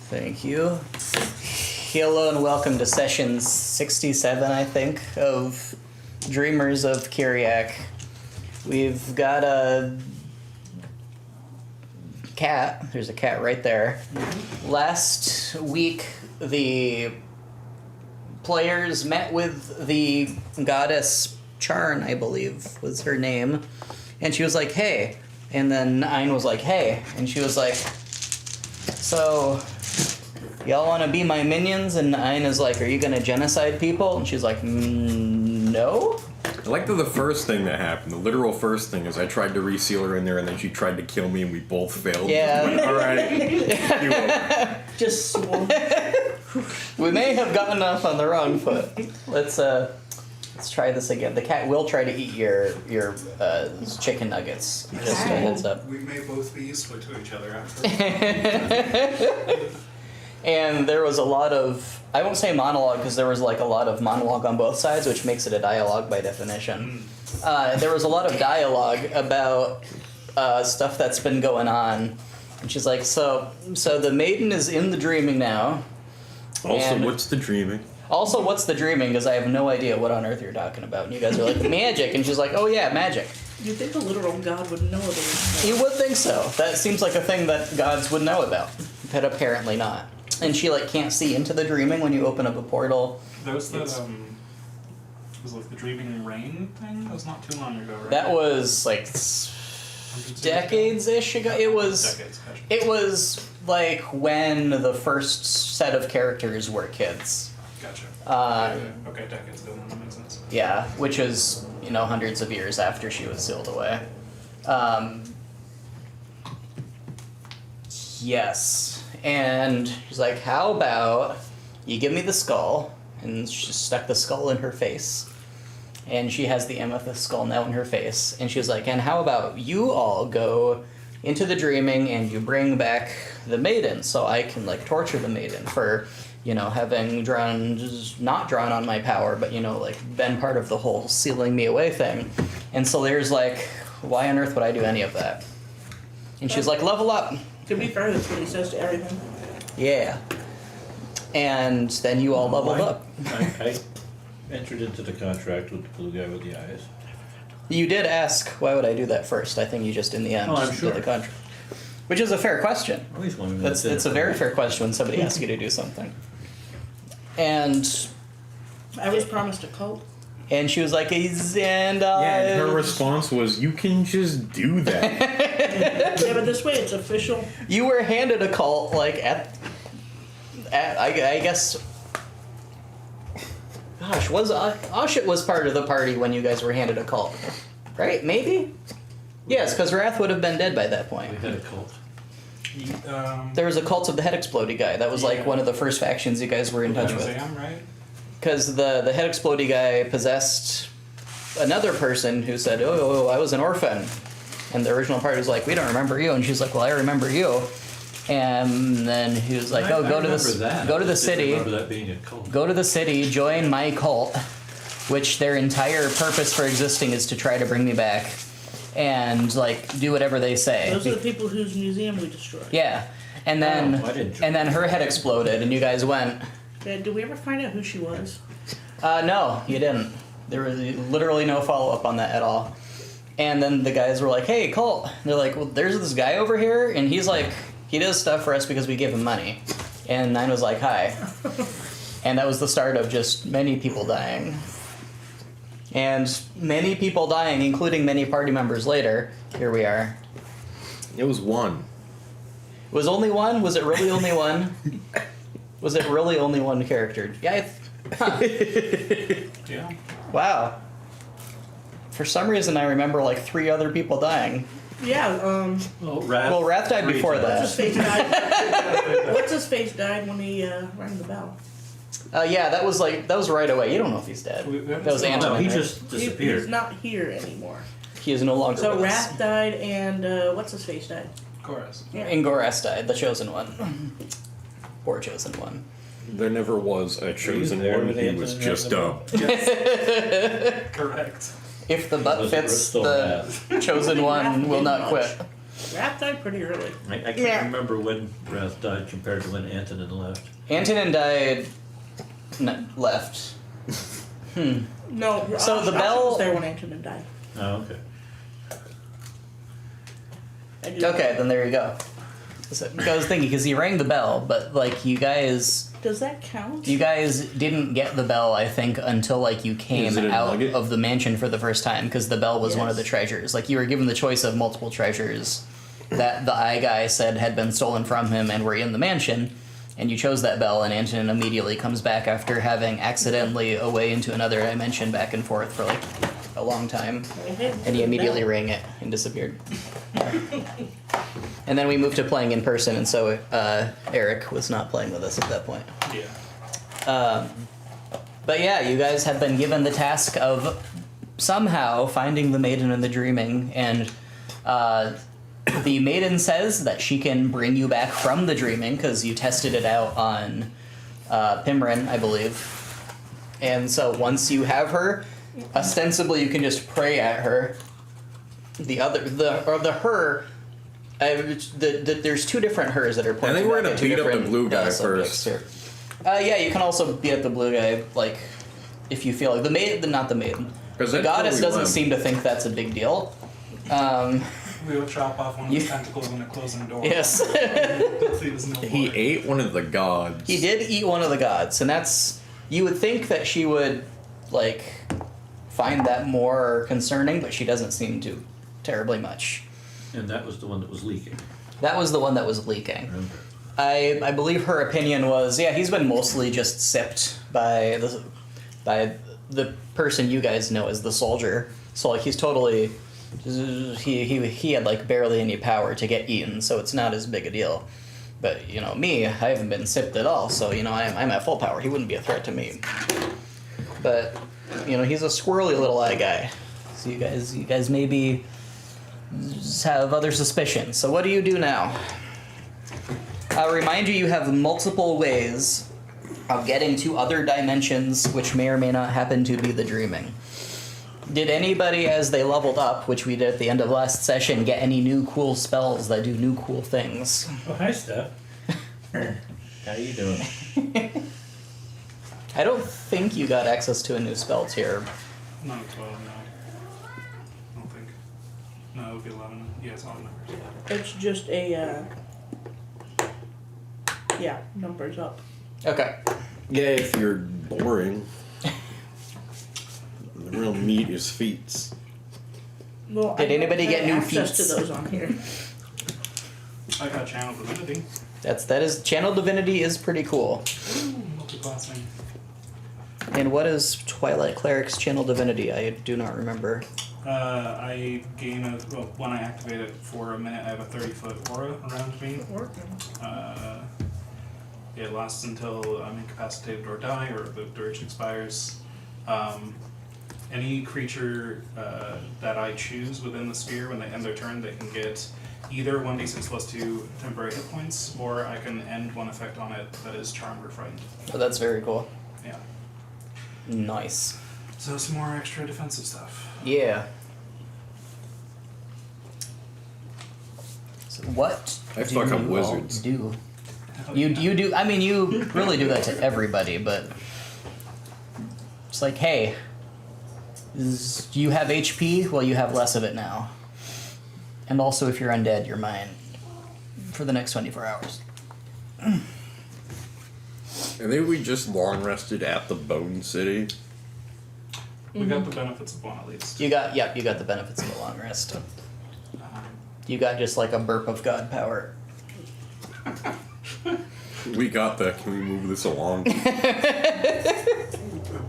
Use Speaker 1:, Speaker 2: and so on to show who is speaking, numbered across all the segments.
Speaker 1: Thank you. Hello and welcome to session 67, I think, of Dreamers of Kiriak. We've got a cat. There's a cat right there. Last week, the players met with the goddess Charn, I believe was her name. And she was like, hey. And then Ein was like, hey. And she was like, so, y'all want to be my minions? And Ein is like, are you going to genocide people? And she's like, no.
Speaker 2: I like the first thing that happened. The literal first thing is I tried to reseal her in there, and then she tried to kill me, and we both failed.
Speaker 1: Yeah.
Speaker 2: All right. You will.
Speaker 3: Just swung.
Speaker 1: We may have gotten off on the wrong foot. Let's try this again. The cat will try to eat your chicken nuggets. Just a heads up.
Speaker 4: We may both be useful to each other after.
Speaker 1: And there was a lot of, I won't say monologue because there was like a lot of monologue on both sides, which makes it a dialogue by definition. There was a lot of dialogue about stuff that's been going on. And she's like, so the maiden is in the dreaming now.
Speaker 2: Also, what's the dreaming?
Speaker 1: Also, what's the dreaming? Because I have no idea what on earth you're talking about. And you guys are like, magic. And she's like, oh yeah, magic.
Speaker 3: You'd think a literal god would know about it.
Speaker 1: You would think so. That seems like a thing that gods would know about. But apparently not. And she like can't see into the dreaming when you open up a portal.
Speaker 4: That was the was like the dreaming rain thing. That was not too long ago, right?
Speaker 1: That was like decades-ish ago. It was.
Speaker 4: Decades. Gotcha.
Speaker 1: It was like when the first set of characters were kids.
Speaker 4: Gotcha. Okay, decades ago. That makes sense.
Speaker 1: Yeah, which is hundreds of years after she was sealed away. Yes. And she's like, how about you give me the skull? And she stuck the skull in her face. And she has the amethyst skull now in her face. And she was like, and how about you all go into the dreaming and you bring back the maiden so I can like torture the maiden for, having not drawn on my power, but been part of the whole sealing me away thing. And so there's like, why on earth would I do any of that? And she's like, level up.
Speaker 3: To be fair, that's what he says to everything.
Speaker 1: Yeah. And then you all leveled up.
Speaker 5: I entered into the contract with the blue guy with the eyes.
Speaker 1: You did ask, why would I do that first? I think you just in the end
Speaker 5: I'm
Speaker 1: did
Speaker 5: sure.
Speaker 1: the contract. Which is a fair question.
Speaker 5: I always wondered.
Speaker 1: It's a very fair question when somebody asks you to do something. And
Speaker 3: I was promised a cult.
Speaker 1: she was like, and
Speaker 2: And her response was, you can just do that.
Speaker 3: Yeah, but this way it's official.
Speaker 1: you were handed a cult, like, at I guess... Gosh, Oshit was part of the party when you guys were handed a cult. Right? Maybe? Yes, because Wrath would have been dead by that point.
Speaker 5: We had a cult.
Speaker 1: There was a cult of the head explodey guy. That was like one of the first factions you guys were in touch with.
Speaker 4: Right?
Speaker 1: Because the head explodey guy possessed another person who said, oh, I was an orphan. And the original party was like, we don't remember you. And she's like, well, I remember you. And then he was like, go to the city.
Speaker 5: Remember that being a cult.
Speaker 1: Go to the city, join my cult, which their entire purpose for existing is to try to bring me back. And do whatever they say.
Speaker 3: Those are the people whose museum we destroyed.
Speaker 1: Yeah. And then
Speaker 5: I didn't join.
Speaker 1: and then her head exploded and you guys went.
Speaker 3: Did we ever find out who she was?
Speaker 1: No, you didn't. There was literally no follow-up on that at all. And then the guys were like, hey, cult. And they're like, well, there's this guy over here, and he's like, he does stuff for us because we give him money. And Nine was like, hi. And that was the start of just many people dying. And many people dying, including many party members later. Here we are.
Speaker 2: It was one.
Speaker 1: It was only one? Was it really only one? Was it really only one character? Yeah.
Speaker 4: Yeah.
Speaker 1: Wow. For some reason, I remember like 3 other people dying.
Speaker 3: Yeah,
Speaker 5: Oh, Wrath.
Speaker 1: Well, Wrath died before
Speaker 3: What's his
Speaker 1: that.
Speaker 3: face died. What's his face died when he rang the bell?
Speaker 1: Yeah, that was right away. You don't know if he's dead. That was
Speaker 5: No,
Speaker 1: Antonin.
Speaker 5: he
Speaker 1: right?
Speaker 5: just disappeared.
Speaker 3: He's not here anymore.
Speaker 1: He is no longer
Speaker 3: So
Speaker 1: with
Speaker 3: Wrath
Speaker 1: us.
Speaker 3: died and what's his face died?
Speaker 4: Chorus.
Speaker 3: Yeah.
Speaker 1: Ingoras died, the chosen one. Or chosen one.
Speaker 2: There never was a chosen
Speaker 5: there
Speaker 2: one.
Speaker 5: with
Speaker 2: He was
Speaker 5: Anthony
Speaker 2: just dumb.
Speaker 4: Correct.
Speaker 1: If the butt
Speaker 5: Was
Speaker 1: fits,
Speaker 5: still
Speaker 1: the chosen one will not quit.
Speaker 3: Raph died pretty early.
Speaker 5: I can't
Speaker 3: Yeah.
Speaker 5: remember when Wrath died compared to when Antonin left.
Speaker 1: Antonin died. Left.
Speaker 3: No,
Speaker 1: So the
Speaker 3: Asha
Speaker 1: bell-
Speaker 3: was there when Antonin died.
Speaker 5: Oh, okay.
Speaker 3: I do-
Speaker 1: Okay, then there you go. So, I was thinking because he rang the bell, but like you guys
Speaker 3: Does that count?
Speaker 1: didn't get the bell, I think, until like you
Speaker 2: Is
Speaker 1: came
Speaker 2: it a
Speaker 1: out
Speaker 2: nugget?
Speaker 1: of the mansion for the first time, because the bell was one of the
Speaker 3: Yes.
Speaker 1: treasures. Like you were given the choice of multiple treasures that the eye guy said had been stolen from him and were in the mansion, and you chose that bell, and Antonin immediately comes back after having accidentally away into another dimension back and forth for like a long time, and he immediately rang it and disappeared. And then we moved to playing in person, and so Eric was not playing with us at that point.
Speaker 4: Yeah.
Speaker 1: But yeah, you guys have been given the task of somehow finding the maiden in the dreaming, and the maiden says that she can bring you back from the dreaming because you tested it out on Pimrin, I believe. And so once you have her, ostensibly you can just pray at her. There's two different hers that are pointing
Speaker 2: I think we're
Speaker 1: back
Speaker 2: gonna
Speaker 1: at two
Speaker 2: beat up the
Speaker 1: different,
Speaker 2: blue guy
Speaker 1: subjects
Speaker 2: first.
Speaker 1: here. Yeah, you can also beat up the blue guy, like, if you feel like the maiden, not the maiden.
Speaker 2: 'Cause
Speaker 1: The
Speaker 2: that's
Speaker 1: goddess
Speaker 2: totally
Speaker 1: doesn't
Speaker 2: lame.
Speaker 1: seem to think that's a big deal.
Speaker 4: We would chop off one of
Speaker 1: You-
Speaker 4: his tentacles in a closing door.
Speaker 1: Yes.
Speaker 4: Hopefully there's no
Speaker 2: He
Speaker 4: blood.
Speaker 2: ate one of the gods.
Speaker 1: He did eat one of the gods, and that's, you would think that she would, like, find that more concerning, but she doesn't seem to terribly much.
Speaker 5: And that was the one that was leaking.
Speaker 1: That was the one that was leaking.
Speaker 5: Okay.
Speaker 1: I believe her opinion was, yeah, he's been mostly just sipped by the person you guys know as the soldier. So like he's totally he had like barely any power to get eaten, so it's not as big a deal. But you know me, I haven't been sipped at all, so you know I'm at full power. He wouldn't be a threat to me. But you know he's a squirrely little eye guy. So you guys maybe have other suspicions. So what do you do now? I'll remind you, you have multiple ways of getting to other dimensions, which may or may not happen to be the dreaming. Did anybody, as they leveled up, which we did at the end of last session, get any new cool spells that do new cool things?
Speaker 5: Oh, hi, Steph. How you doing?
Speaker 1: I don't think you got access to a new spell tier.
Speaker 4: Not at 12, no. I don't think. No, it would be 11. Yeah, it's all numbers.
Speaker 3: It's just a, yeah, numbers up.
Speaker 1: Okay.
Speaker 2: Yeah, if you're boring. The real meat is feats.
Speaker 3: Well,
Speaker 1: Did
Speaker 3: I don't
Speaker 1: anybody get
Speaker 3: have
Speaker 1: new
Speaker 3: access
Speaker 1: feats?
Speaker 3: to those on here?
Speaker 4: I got Channel Divinity.
Speaker 1: That is Channel Divinity is pretty cool.
Speaker 4: Multi-classing.
Speaker 1: And what is Twilight Cleric's Channel Divinity? I do not remember.
Speaker 4: I gain when I activate it for a minute, I have a 30-foot aura around me. It lasts until I'm incapacitated or die, or the duration expires. Any creature that I choose within the sphere, when they end their turn, they can get either 1d6 plus 2 temporary hit points, or I can end one effect on it that is charmed or frightened.
Speaker 1: Oh, that's very cool.
Speaker 4: Yeah.
Speaker 1: Nice.
Speaker 4: So some more extra defensive stuff.
Speaker 1: Yeah. So what
Speaker 2: I
Speaker 1: do
Speaker 2: fuck up
Speaker 1: you all
Speaker 2: wizards.
Speaker 1: do?
Speaker 4: Hell
Speaker 1: You
Speaker 4: yeah.
Speaker 1: you do. I mean, you really do that to everybody, but it's like, hey, do you have HP? Well, you have less of it now. And also, if you're undead, you're mine for the next 24 hours.
Speaker 2: I think we just long rested at the Bone City.
Speaker 4: We got the benefits of one at least.
Speaker 1: You got the benefits of a long rest. You got just like a burp of god power.
Speaker 2: We got that. Can we move this along?
Speaker 4: The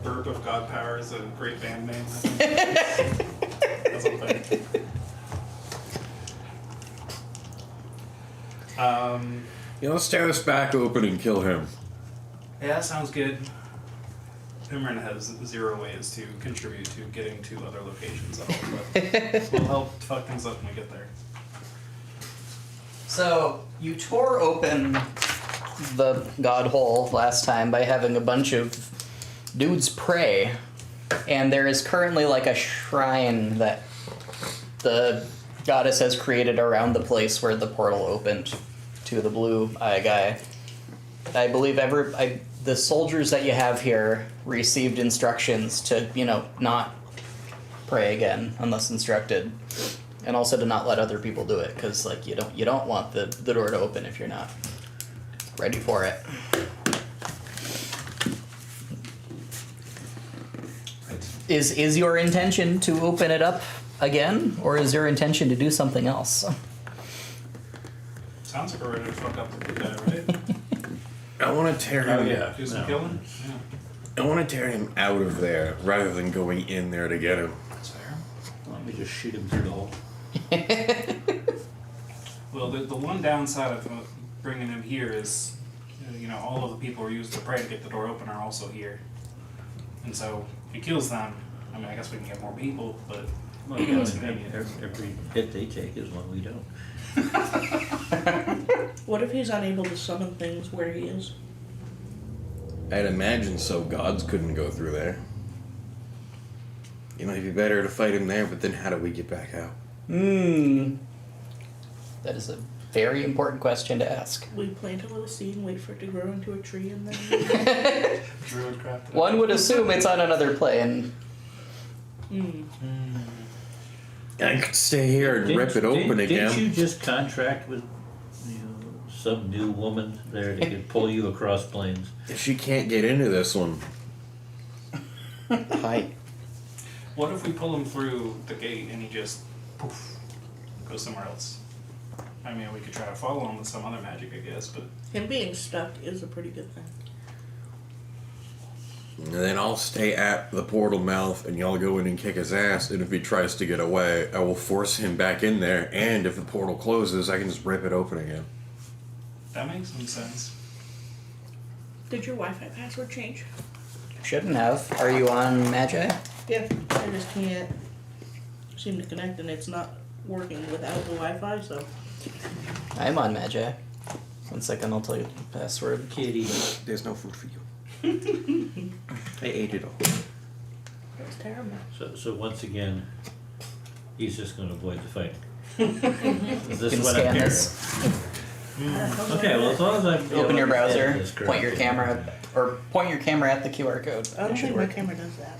Speaker 4: Burp of God Power is a great band name. I think. That's a thing.
Speaker 2: Let's tear this back open and kill him.
Speaker 4: Yeah, sounds good. Pimrin has 0 ways to contribute to getting to other locations at all, but we'll help fuck things up when we get there.
Speaker 1: So you tore open the god hole last time by having a bunch of dudes pray, and there is currently like a shrine that the goddess has created around the place where the portal opened to the blue eye guy. I believe the soldiers that you have here received instructions to, not pray again unless instructed, and also to not let other people do it, because you don't want the door to open if you're not ready for it. Is your intention to open it up again, or is your intention to do something else?
Speaker 4: Sounds like we're ready to fuck up the guy, right?
Speaker 2: I want to tear him.
Speaker 4: Do some killing? Yeah.
Speaker 2: I want to tear him out of there rather than going in there to get him.
Speaker 4: That's fair.
Speaker 5: Let me just shoot him through the hole.
Speaker 4: Well, the one downside of bringing him here is, all of the people who use the prey to get the door open are also here. And so, if he kills them, I guess we can get more people, but...
Speaker 5: Well, every hit they take is one we don't.
Speaker 3: What if he's unable to summon things where he is?
Speaker 2: I'd imagine so. Gods couldn't go through there. It might be better to fight him there, but then how do we get back out?
Speaker 1: That is a very important question to ask.
Speaker 3: We plant a little seed and wait for it to grow into a tree and then...
Speaker 4: Druidcraft.
Speaker 1: One would assume it's on another plane.
Speaker 2: I could stay here and rip it open again.
Speaker 5: Didn't you just contract with some new woman there to pull you across planes?
Speaker 2: She can't get into this one.
Speaker 1: Hi.
Speaker 4: What if we pull him through the gate and he just poof, goes somewhere else? We could try to follow him with some other magic, I guess, but...
Speaker 3: Him being stuck is a pretty good thing.
Speaker 2: And then I'll stay at the portal mouth and y'all go in and kick his ass, and if he tries to get away, I will force him back in there, and if the portal closes, I can just rip it open again.
Speaker 4: That makes some sense.
Speaker 3: Did your Wi-Fi password change?
Speaker 1: Shouldn't have. Are you on Magi?
Speaker 3: Yeah. I just can't seem to connect and it's not working without the Wi-Fi, so...
Speaker 1: I'm on Magi. 1 second, I'll tell you the password.
Speaker 5: Kitty.
Speaker 2: There's no food for you. I ate it all.
Speaker 3: That's terrible.
Speaker 5: So once again, he's just going to avoid the fight.
Speaker 1: You
Speaker 5: Is this
Speaker 1: can
Speaker 5: what
Speaker 1: scan
Speaker 5: I'm hearing?
Speaker 1: this.
Speaker 5: Okay, well as long as I'm...
Speaker 1: Open your browser,
Speaker 5: That's correct.
Speaker 1: point your camera at the QR code.
Speaker 3: I don't
Speaker 1: It should
Speaker 3: think my
Speaker 1: work.
Speaker 3: camera does that.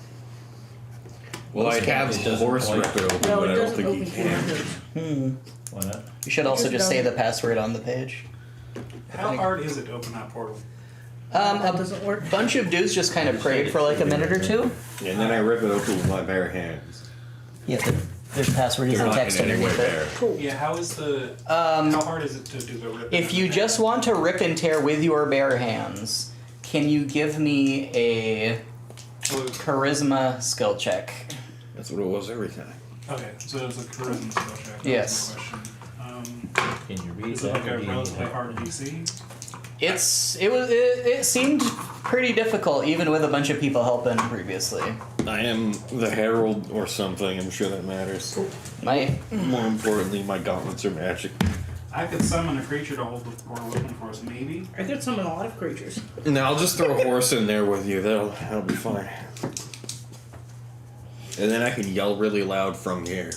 Speaker 2: Well, I'd have the horse rip it open,
Speaker 3: No,
Speaker 2: but
Speaker 3: it
Speaker 2: I don't
Speaker 3: doesn't
Speaker 2: think
Speaker 3: open
Speaker 2: he can.
Speaker 3: corners.
Speaker 5: Why not?
Speaker 1: You should also
Speaker 3: Just
Speaker 1: just say
Speaker 3: don't-
Speaker 1: the password on the page.
Speaker 4: How hard is it to open that portal?
Speaker 3: That
Speaker 1: A
Speaker 3: doesn't work.
Speaker 1: bunch of dudes just kind of prayed for like a minute or two.
Speaker 2: And then I rip it open with my bare hands.
Speaker 1: Yeah, there's password is
Speaker 2: They're
Speaker 1: in
Speaker 2: not
Speaker 1: text
Speaker 2: in any way
Speaker 1: underneath it.
Speaker 2: bare.
Speaker 3: Cool.
Speaker 4: Yeah, how hard is it to do the rip?
Speaker 1: If you just want to rip and tear with your bare hands, can you give me a charisma skill check?
Speaker 2: That's what it was every time.
Speaker 4: Okay, so it's a charisma skill check. That's
Speaker 1: Yes.
Speaker 4: my question.
Speaker 5: Can you read
Speaker 4: Is it
Speaker 5: that?
Speaker 4: like
Speaker 5: or
Speaker 4: a
Speaker 5: do you need
Speaker 4: relatively
Speaker 5: help?
Speaker 4: hard DC?
Speaker 1: It seemed pretty difficult even with a bunch of people helping previously.
Speaker 2: I am the herald or something. I'm sure that matters.
Speaker 1: My
Speaker 2: More importantly, my gauntlets are magic.
Speaker 4: I could summon a creature to hold the portal open for us, maybe.
Speaker 3: I could summon a lot of creatures.
Speaker 2: No, I'll just throw a horse in there with you. That'll be fine. And then I can yell really loud from here.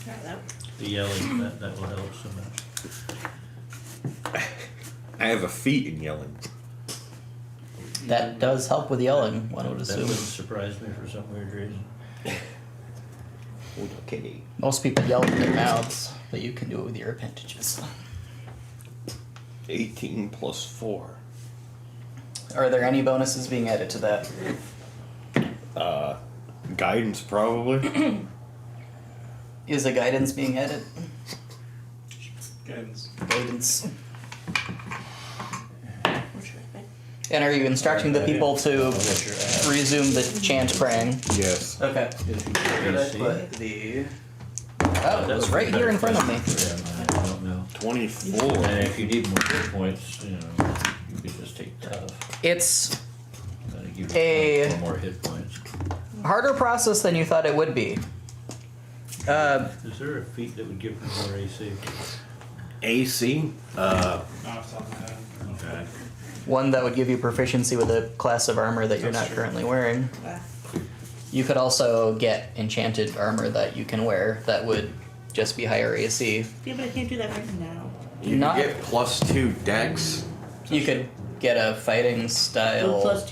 Speaker 3: Yeah, that.
Speaker 5: The yelling, that will help so much.
Speaker 2: I have a feat in yelling.
Speaker 1: that does help with yelling, one would
Speaker 5: That
Speaker 1: assume.
Speaker 5: wouldn't surprise me for some weird reason.
Speaker 2: Okay.
Speaker 1: Most people yell with their mouths, but you can do it with your appendages.
Speaker 2: 18 plus 4.
Speaker 1: Are there any bonuses being added to that?
Speaker 2: Guidance, probably.
Speaker 1: Is a guidance being added?
Speaker 4: Guidance.
Speaker 1: Guidance.
Speaker 3: What should I pick?
Speaker 1: And are you instructing the people to resume the chant praying?
Speaker 2: Yes.
Speaker 1: Okay.
Speaker 5: If you
Speaker 1: Where did I
Speaker 5: see-
Speaker 1: put the... Oh, it was right here in front of me.
Speaker 5: Yeah, I don't know.
Speaker 2: 24.
Speaker 5: And if you need more hit points, you could just take tough.
Speaker 1: It's
Speaker 5: That'll give
Speaker 1: A-
Speaker 5: you more hit points.
Speaker 1: harder process than you thought it would be.
Speaker 5: Is there a feat that would give you more AC?
Speaker 2: AC?
Speaker 4: Not off the top of my head.
Speaker 5: Okay.
Speaker 1: One that would give you proficiency with a class of armor that you're
Speaker 4: That's
Speaker 1: not
Speaker 4: true.
Speaker 1: currently wearing.
Speaker 3: Ah.
Speaker 1: You could also get enchanted armor that you can wear that would just be higher AC.
Speaker 3: Yeah, but I can't do that right now.
Speaker 2: You
Speaker 1: Not-
Speaker 2: can get +2 dex.
Speaker 1: You could get a fighting
Speaker 3: So
Speaker 1: style
Speaker 3: plus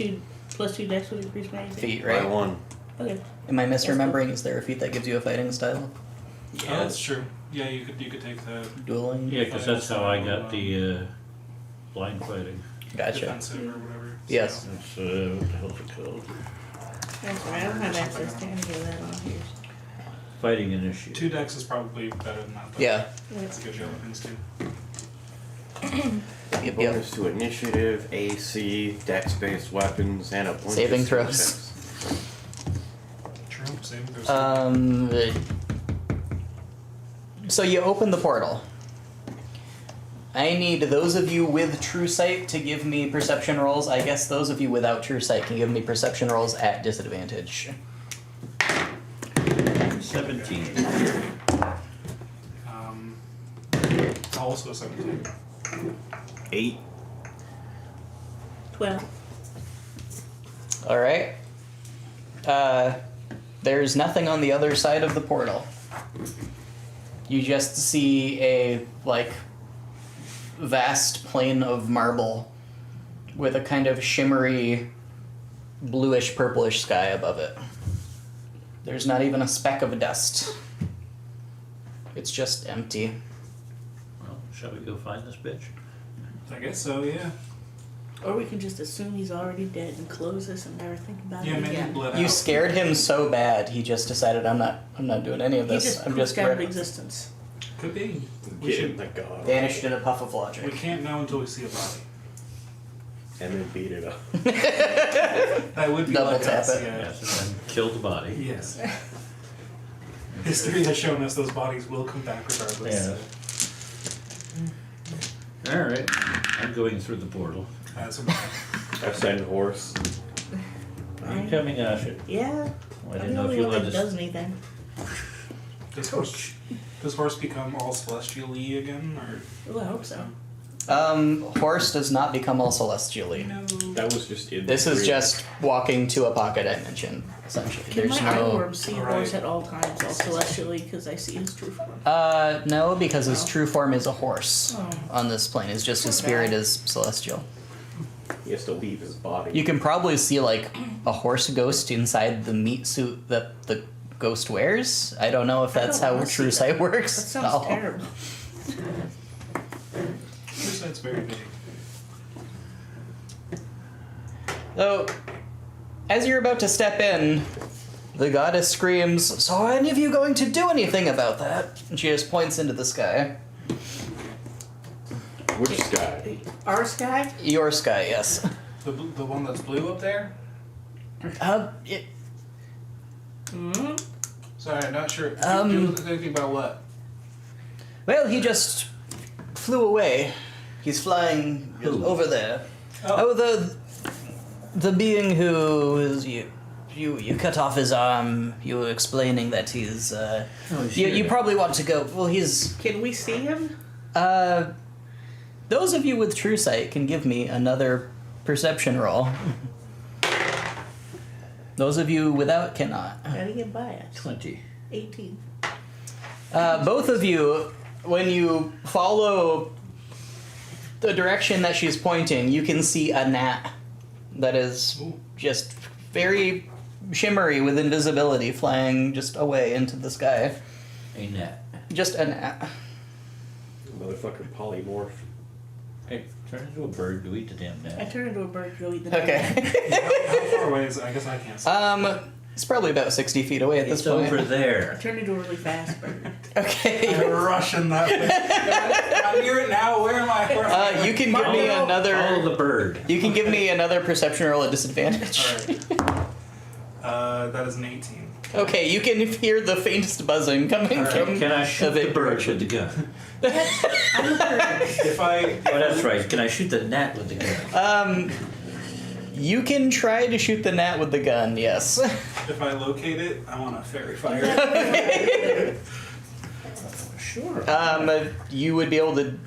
Speaker 3: two dex would increase my AC.
Speaker 1: feat,
Speaker 2: By
Speaker 1: right?
Speaker 2: 1.
Speaker 3: Okay.
Speaker 1: Am I misremembering? Is there a feat that gives you a fighting style?
Speaker 4: Oh, that's true. Yeah, you could take the
Speaker 1: Dueling?
Speaker 5: Yeah, because that's how I got the blind fighting.
Speaker 1: Gotcha.
Speaker 4: defensive or whatever.
Speaker 1: Yes.
Speaker 5: That's, what the hell's it called?
Speaker 3: That's right. I don't have access to any of that on here.
Speaker 5: Fighting initiative.
Speaker 4: 2 dex is probably better than that. Though.
Speaker 1: Yeah.
Speaker 4: That's a good other things too.
Speaker 1: Yep, yep.
Speaker 2: Bonus to initiative, AC, dex-based weapons, and a bunch
Speaker 1: Saving
Speaker 2: of
Speaker 1: throws.
Speaker 2: checks.
Speaker 4: True. Saving throws.
Speaker 1: So you open the portal. I need those of you with true sight to give me perception rolls. I guess those of you without true sight can give me perception rolls at disadvantage.
Speaker 5: 17.
Speaker 4: Also 17.
Speaker 2: 8.
Speaker 3: 12.
Speaker 1: Alright. There's nothing on the other side of the portal. You just see a, like, vast plain of marble with a kind of shimmery bluish purplish sky above it. There's not even a speck of dust. It's just empty.
Speaker 5: Well, shall we go find this bitch?
Speaker 4: I guess so. Yeah.
Speaker 3: Or we can just assume he's already dead and close this and never think about
Speaker 4: Yeah,
Speaker 3: it
Speaker 4: maybe
Speaker 3: again.
Speaker 4: bled
Speaker 1: You
Speaker 4: out.
Speaker 1: scared him so bad he just decided I'm not doing any of
Speaker 3: He
Speaker 1: this.
Speaker 3: just
Speaker 1: I'm
Speaker 3: proofed
Speaker 1: just
Speaker 3: out of existence.
Speaker 4: Could be. We
Speaker 2: Get
Speaker 4: should.
Speaker 2: in the god.
Speaker 1: vanished in a puff of
Speaker 4: We
Speaker 1: logic.
Speaker 4: can't know until we see a body.
Speaker 2: And then beat it up.
Speaker 4: That would be
Speaker 1: Double
Speaker 4: like
Speaker 1: tap
Speaker 4: us,
Speaker 1: it.
Speaker 4: Yeah.
Speaker 5: Yes, and then kill the body.
Speaker 4: Yes. History has shown us those bodies will come back regardless.
Speaker 5: Yeah. Alright, I'm going through the portal.
Speaker 4: That's
Speaker 2: I send horse.
Speaker 5: Are you coming, Asha?
Speaker 3: Yeah.
Speaker 5: I
Speaker 3: I'm
Speaker 5: didn't
Speaker 3: the
Speaker 5: know if
Speaker 3: only
Speaker 5: you
Speaker 3: one
Speaker 5: let
Speaker 3: that
Speaker 5: us.
Speaker 3: does anything.
Speaker 4: Does horse become all celestial-y again, or?
Speaker 3: Well, I hope so.
Speaker 1: Horse does not become all celestially.
Speaker 4: No.
Speaker 2: That was just in
Speaker 1: This
Speaker 2: the
Speaker 1: is
Speaker 2: dream.
Speaker 1: just walking to a pocket dimension, essentially.
Speaker 3: Can
Speaker 1: There's
Speaker 3: my
Speaker 1: no.
Speaker 3: eyeworm see
Speaker 4: Alright.
Speaker 3: horse at all times, all celestially, because I see his true form?
Speaker 1: No, because his
Speaker 3: Oh.
Speaker 1: true form is a horse
Speaker 3: Oh.
Speaker 1: on this plane. It's just his
Speaker 3: Poor
Speaker 1: spirit
Speaker 3: guy.
Speaker 1: is celestial.
Speaker 2: He has to leave his body.
Speaker 1: You can probably see like a horse ghost inside the meat suit that the ghost wears. I don't know if
Speaker 3: I
Speaker 1: that's
Speaker 3: don't
Speaker 1: how
Speaker 3: wanna see
Speaker 1: true
Speaker 3: that.
Speaker 1: sight works.
Speaker 3: That sounds
Speaker 1: Oh.
Speaker 3: terrible.
Speaker 4: True sight's very big.
Speaker 1: So, as you're about to step in, the goddess screams, "So are any of you going to do anything about that?" And she just points into the sky.
Speaker 2: Which sky?
Speaker 3: Our sky?
Speaker 1: Your sky, yes.
Speaker 4: The one that's blue up there?
Speaker 1: It,
Speaker 3: Mm-hmm.
Speaker 4: Sorry, I'm not sure.
Speaker 1: Um,
Speaker 4: Do anything about what?
Speaker 1: well, he just flew away. He's flying
Speaker 5: Who?
Speaker 1: over there.
Speaker 4: Oh.
Speaker 1: The being who is you cut off his arm. You were explaining that he's you probably want to go. Well, he's
Speaker 3: Can we see him?
Speaker 1: those of you with true sight can give me another perception roll. Those of you without cannot.
Speaker 3: How do you get by us?
Speaker 5: 20.
Speaker 3: 18.
Speaker 1: Both of you, when you follow the direction that she's pointing, you can see a gnat that is
Speaker 4: Ooh.
Speaker 1: just very shimmery with invisibility flying just away into the sky.
Speaker 5: A net.
Speaker 1: Just a gnat.
Speaker 2: Motherfucker polymorph.
Speaker 5: Hey, turn into a bird, go eat the damn
Speaker 3: I
Speaker 5: net.
Speaker 3: turn into a bird to go eat the
Speaker 1: Okay.
Speaker 4: How far away is it? I guess I can't see.
Speaker 1: It's probably about 60 feet away at this
Speaker 5: It's
Speaker 1: point.
Speaker 5: over
Speaker 3: I
Speaker 5: there.
Speaker 3: turn into a really fast bird.
Speaker 1: Okay.
Speaker 4: I'm rushing that way. I'm near it now. Where am I? Where am I?
Speaker 1: You can give me
Speaker 5: Follow
Speaker 1: another.
Speaker 5: the bird.
Speaker 1: You can give me another perception roll at disadvantage.
Speaker 4: Alright. That is an 18.
Speaker 1: Okay, you can hear the faintest buzzing coming
Speaker 4: Alright,
Speaker 1: from.
Speaker 5: Can I shoot
Speaker 1: the
Speaker 5: the bird with the gun?
Speaker 3: I'm a bird.
Speaker 4: If I
Speaker 5: Oh, that's right. Can I shoot the gnat with the gun?
Speaker 1: You can try to shoot the gnat with the gun. Yes.
Speaker 4: if I locate it, I want to fairy fire it.
Speaker 3: Sure.
Speaker 1: You would be able to.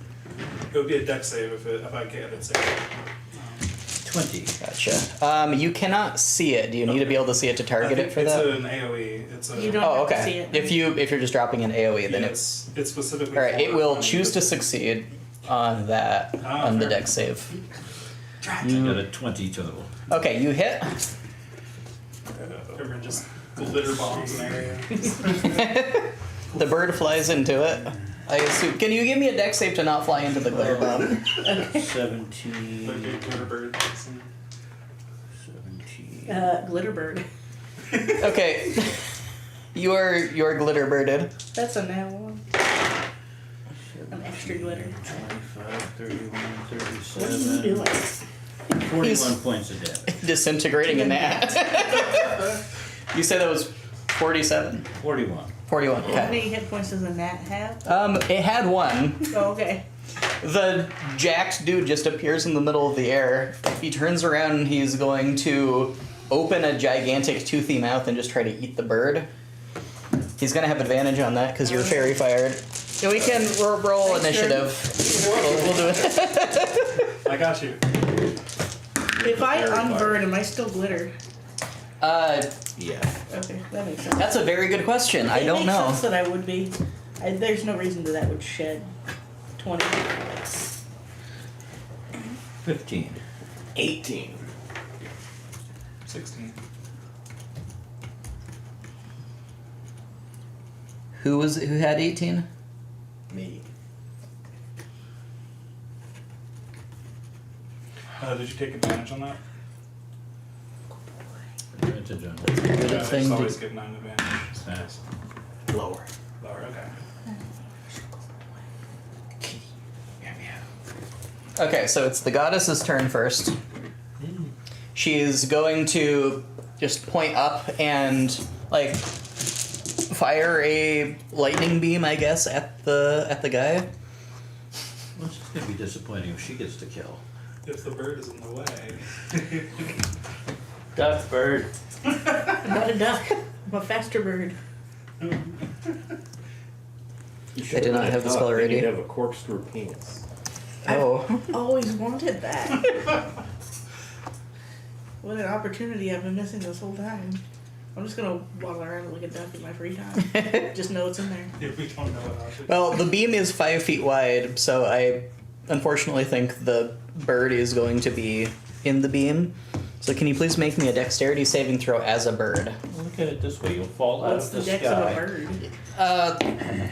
Speaker 4: It would be a deck save if I get it saved.
Speaker 5: 20.
Speaker 1: Gotcha. You cannot see it. Do you need to be able to see it to
Speaker 4: I
Speaker 1: target
Speaker 4: think
Speaker 1: it for
Speaker 4: it's
Speaker 1: that?
Speaker 4: an AOE. It's a.
Speaker 3: You don't
Speaker 1: Oh,
Speaker 3: have to see
Speaker 1: okay.
Speaker 3: it.
Speaker 1: If you're just dropping an AOE, then
Speaker 4: yeah,
Speaker 1: it's
Speaker 4: it's specifically.
Speaker 1: all right. It
Speaker 4: for
Speaker 1: will
Speaker 4: finding
Speaker 1: choose to
Speaker 4: the-
Speaker 1: succeed on that
Speaker 4: Ah,
Speaker 1: on the
Speaker 4: fair.
Speaker 1: deck save.
Speaker 5: I got a 20 total.
Speaker 1: Okay, you hit.
Speaker 4: Everyone just glitter bombs an area.
Speaker 1: The bird flies into it. I assume. Can you give me a deck save to not fly into the glitter bomb?
Speaker 5: 17.
Speaker 4: The big glitter bird.
Speaker 5: 17.
Speaker 3: Glitter bird.
Speaker 1: Okay. You're glitter birded.
Speaker 3: That's a now one. An extra glitter.
Speaker 5: 25, 31,
Speaker 3: What are you
Speaker 5: 37.
Speaker 3: doing?
Speaker 5: 41 points of damage.
Speaker 1: Disintegrating in that. You said that was 47?
Speaker 5: 41.
Speaker 1: 41.
Speaker 3: How
Speaker 1: Okay.
Speaker 3: many hit points does a gnat have?
Speaker 1: It had one.
Speaker 3: Oh, okay.
Speaker 1: The jacked dude just appears in the middle of the air. He turns around and he's going to open a gigantic toothy mouth and just try to eat the bird. He's going to have advantage on that because you're fairy fired. We can roll
Speaker 3: Thanks,
Speaker 1: initiative. We'll do it.
Speaker 4: I got you.
Speaker 3: If I
Speaker 5: Very
Speaker 3: unburn, am I still glitter?
Speaker 5: Yeah.
Speaker 3: Okay, that makes sense.
Speaker 1: That's a very good question. I
Speaker 3: It
Speaker 1: don't
Speaker 3: makes
Speaker 1: know.
Speaker 3: sense that I would be. There's no reason that would shed 20.
Speaker 5: 15.
Speaker 2: 18.
Speaker 4: 16.
Speaker 1: Who had 18?
Speaker 2: Me.
Speaker 4: Did you take advantage on that?
Speaker 5: Advantage on
Speaker 1: Good
Speaker 4: Yeah,
Speaker 1: thing
Speaker 4: just
Speaker 1: to-
Speaker 4: always give 9 advantage.
Speaker 5: that.
Speaker 2: Lower.
Speaker 4: Lower, okay.
Speaker 1: Okay, so it's the goddess's turn first. She's going to just point up and like fire a lightning beam, I guess, at the guy.
Speaker 5: Well, it's gonna be disappointing if she gets the kill.
Speaker 4: If the bird is in the way.
Speaker 5: Duck bird.
Speaker 3: I'm not a duck. I'm a faster bird.
Speaker 2: You
Speaker 1: I did not have the spell already.
Speaker 2: You have a corkscrew penis.
Speaker 1: Oh.
Speaker 3: Always wanted that. What an opportunity I've been missing this whole time. I'm just gonna waddle around like a duck in my free time. Just know it's in there.
Speaker 4: If we don't know what else.
Speaker 1: Well, the beam is 5 feet wide, so I unfortunately think the bird is going to be in the beam. So can you please make me a dexterity saving throw as a bird?
Speaker 5: Look at it this way, you'll fall out
Speaker 3: What's
Speaker 5: of
Speaker 3: the
Speaker 5: the
Speaker 3: dex of a
Speaker 5: sky.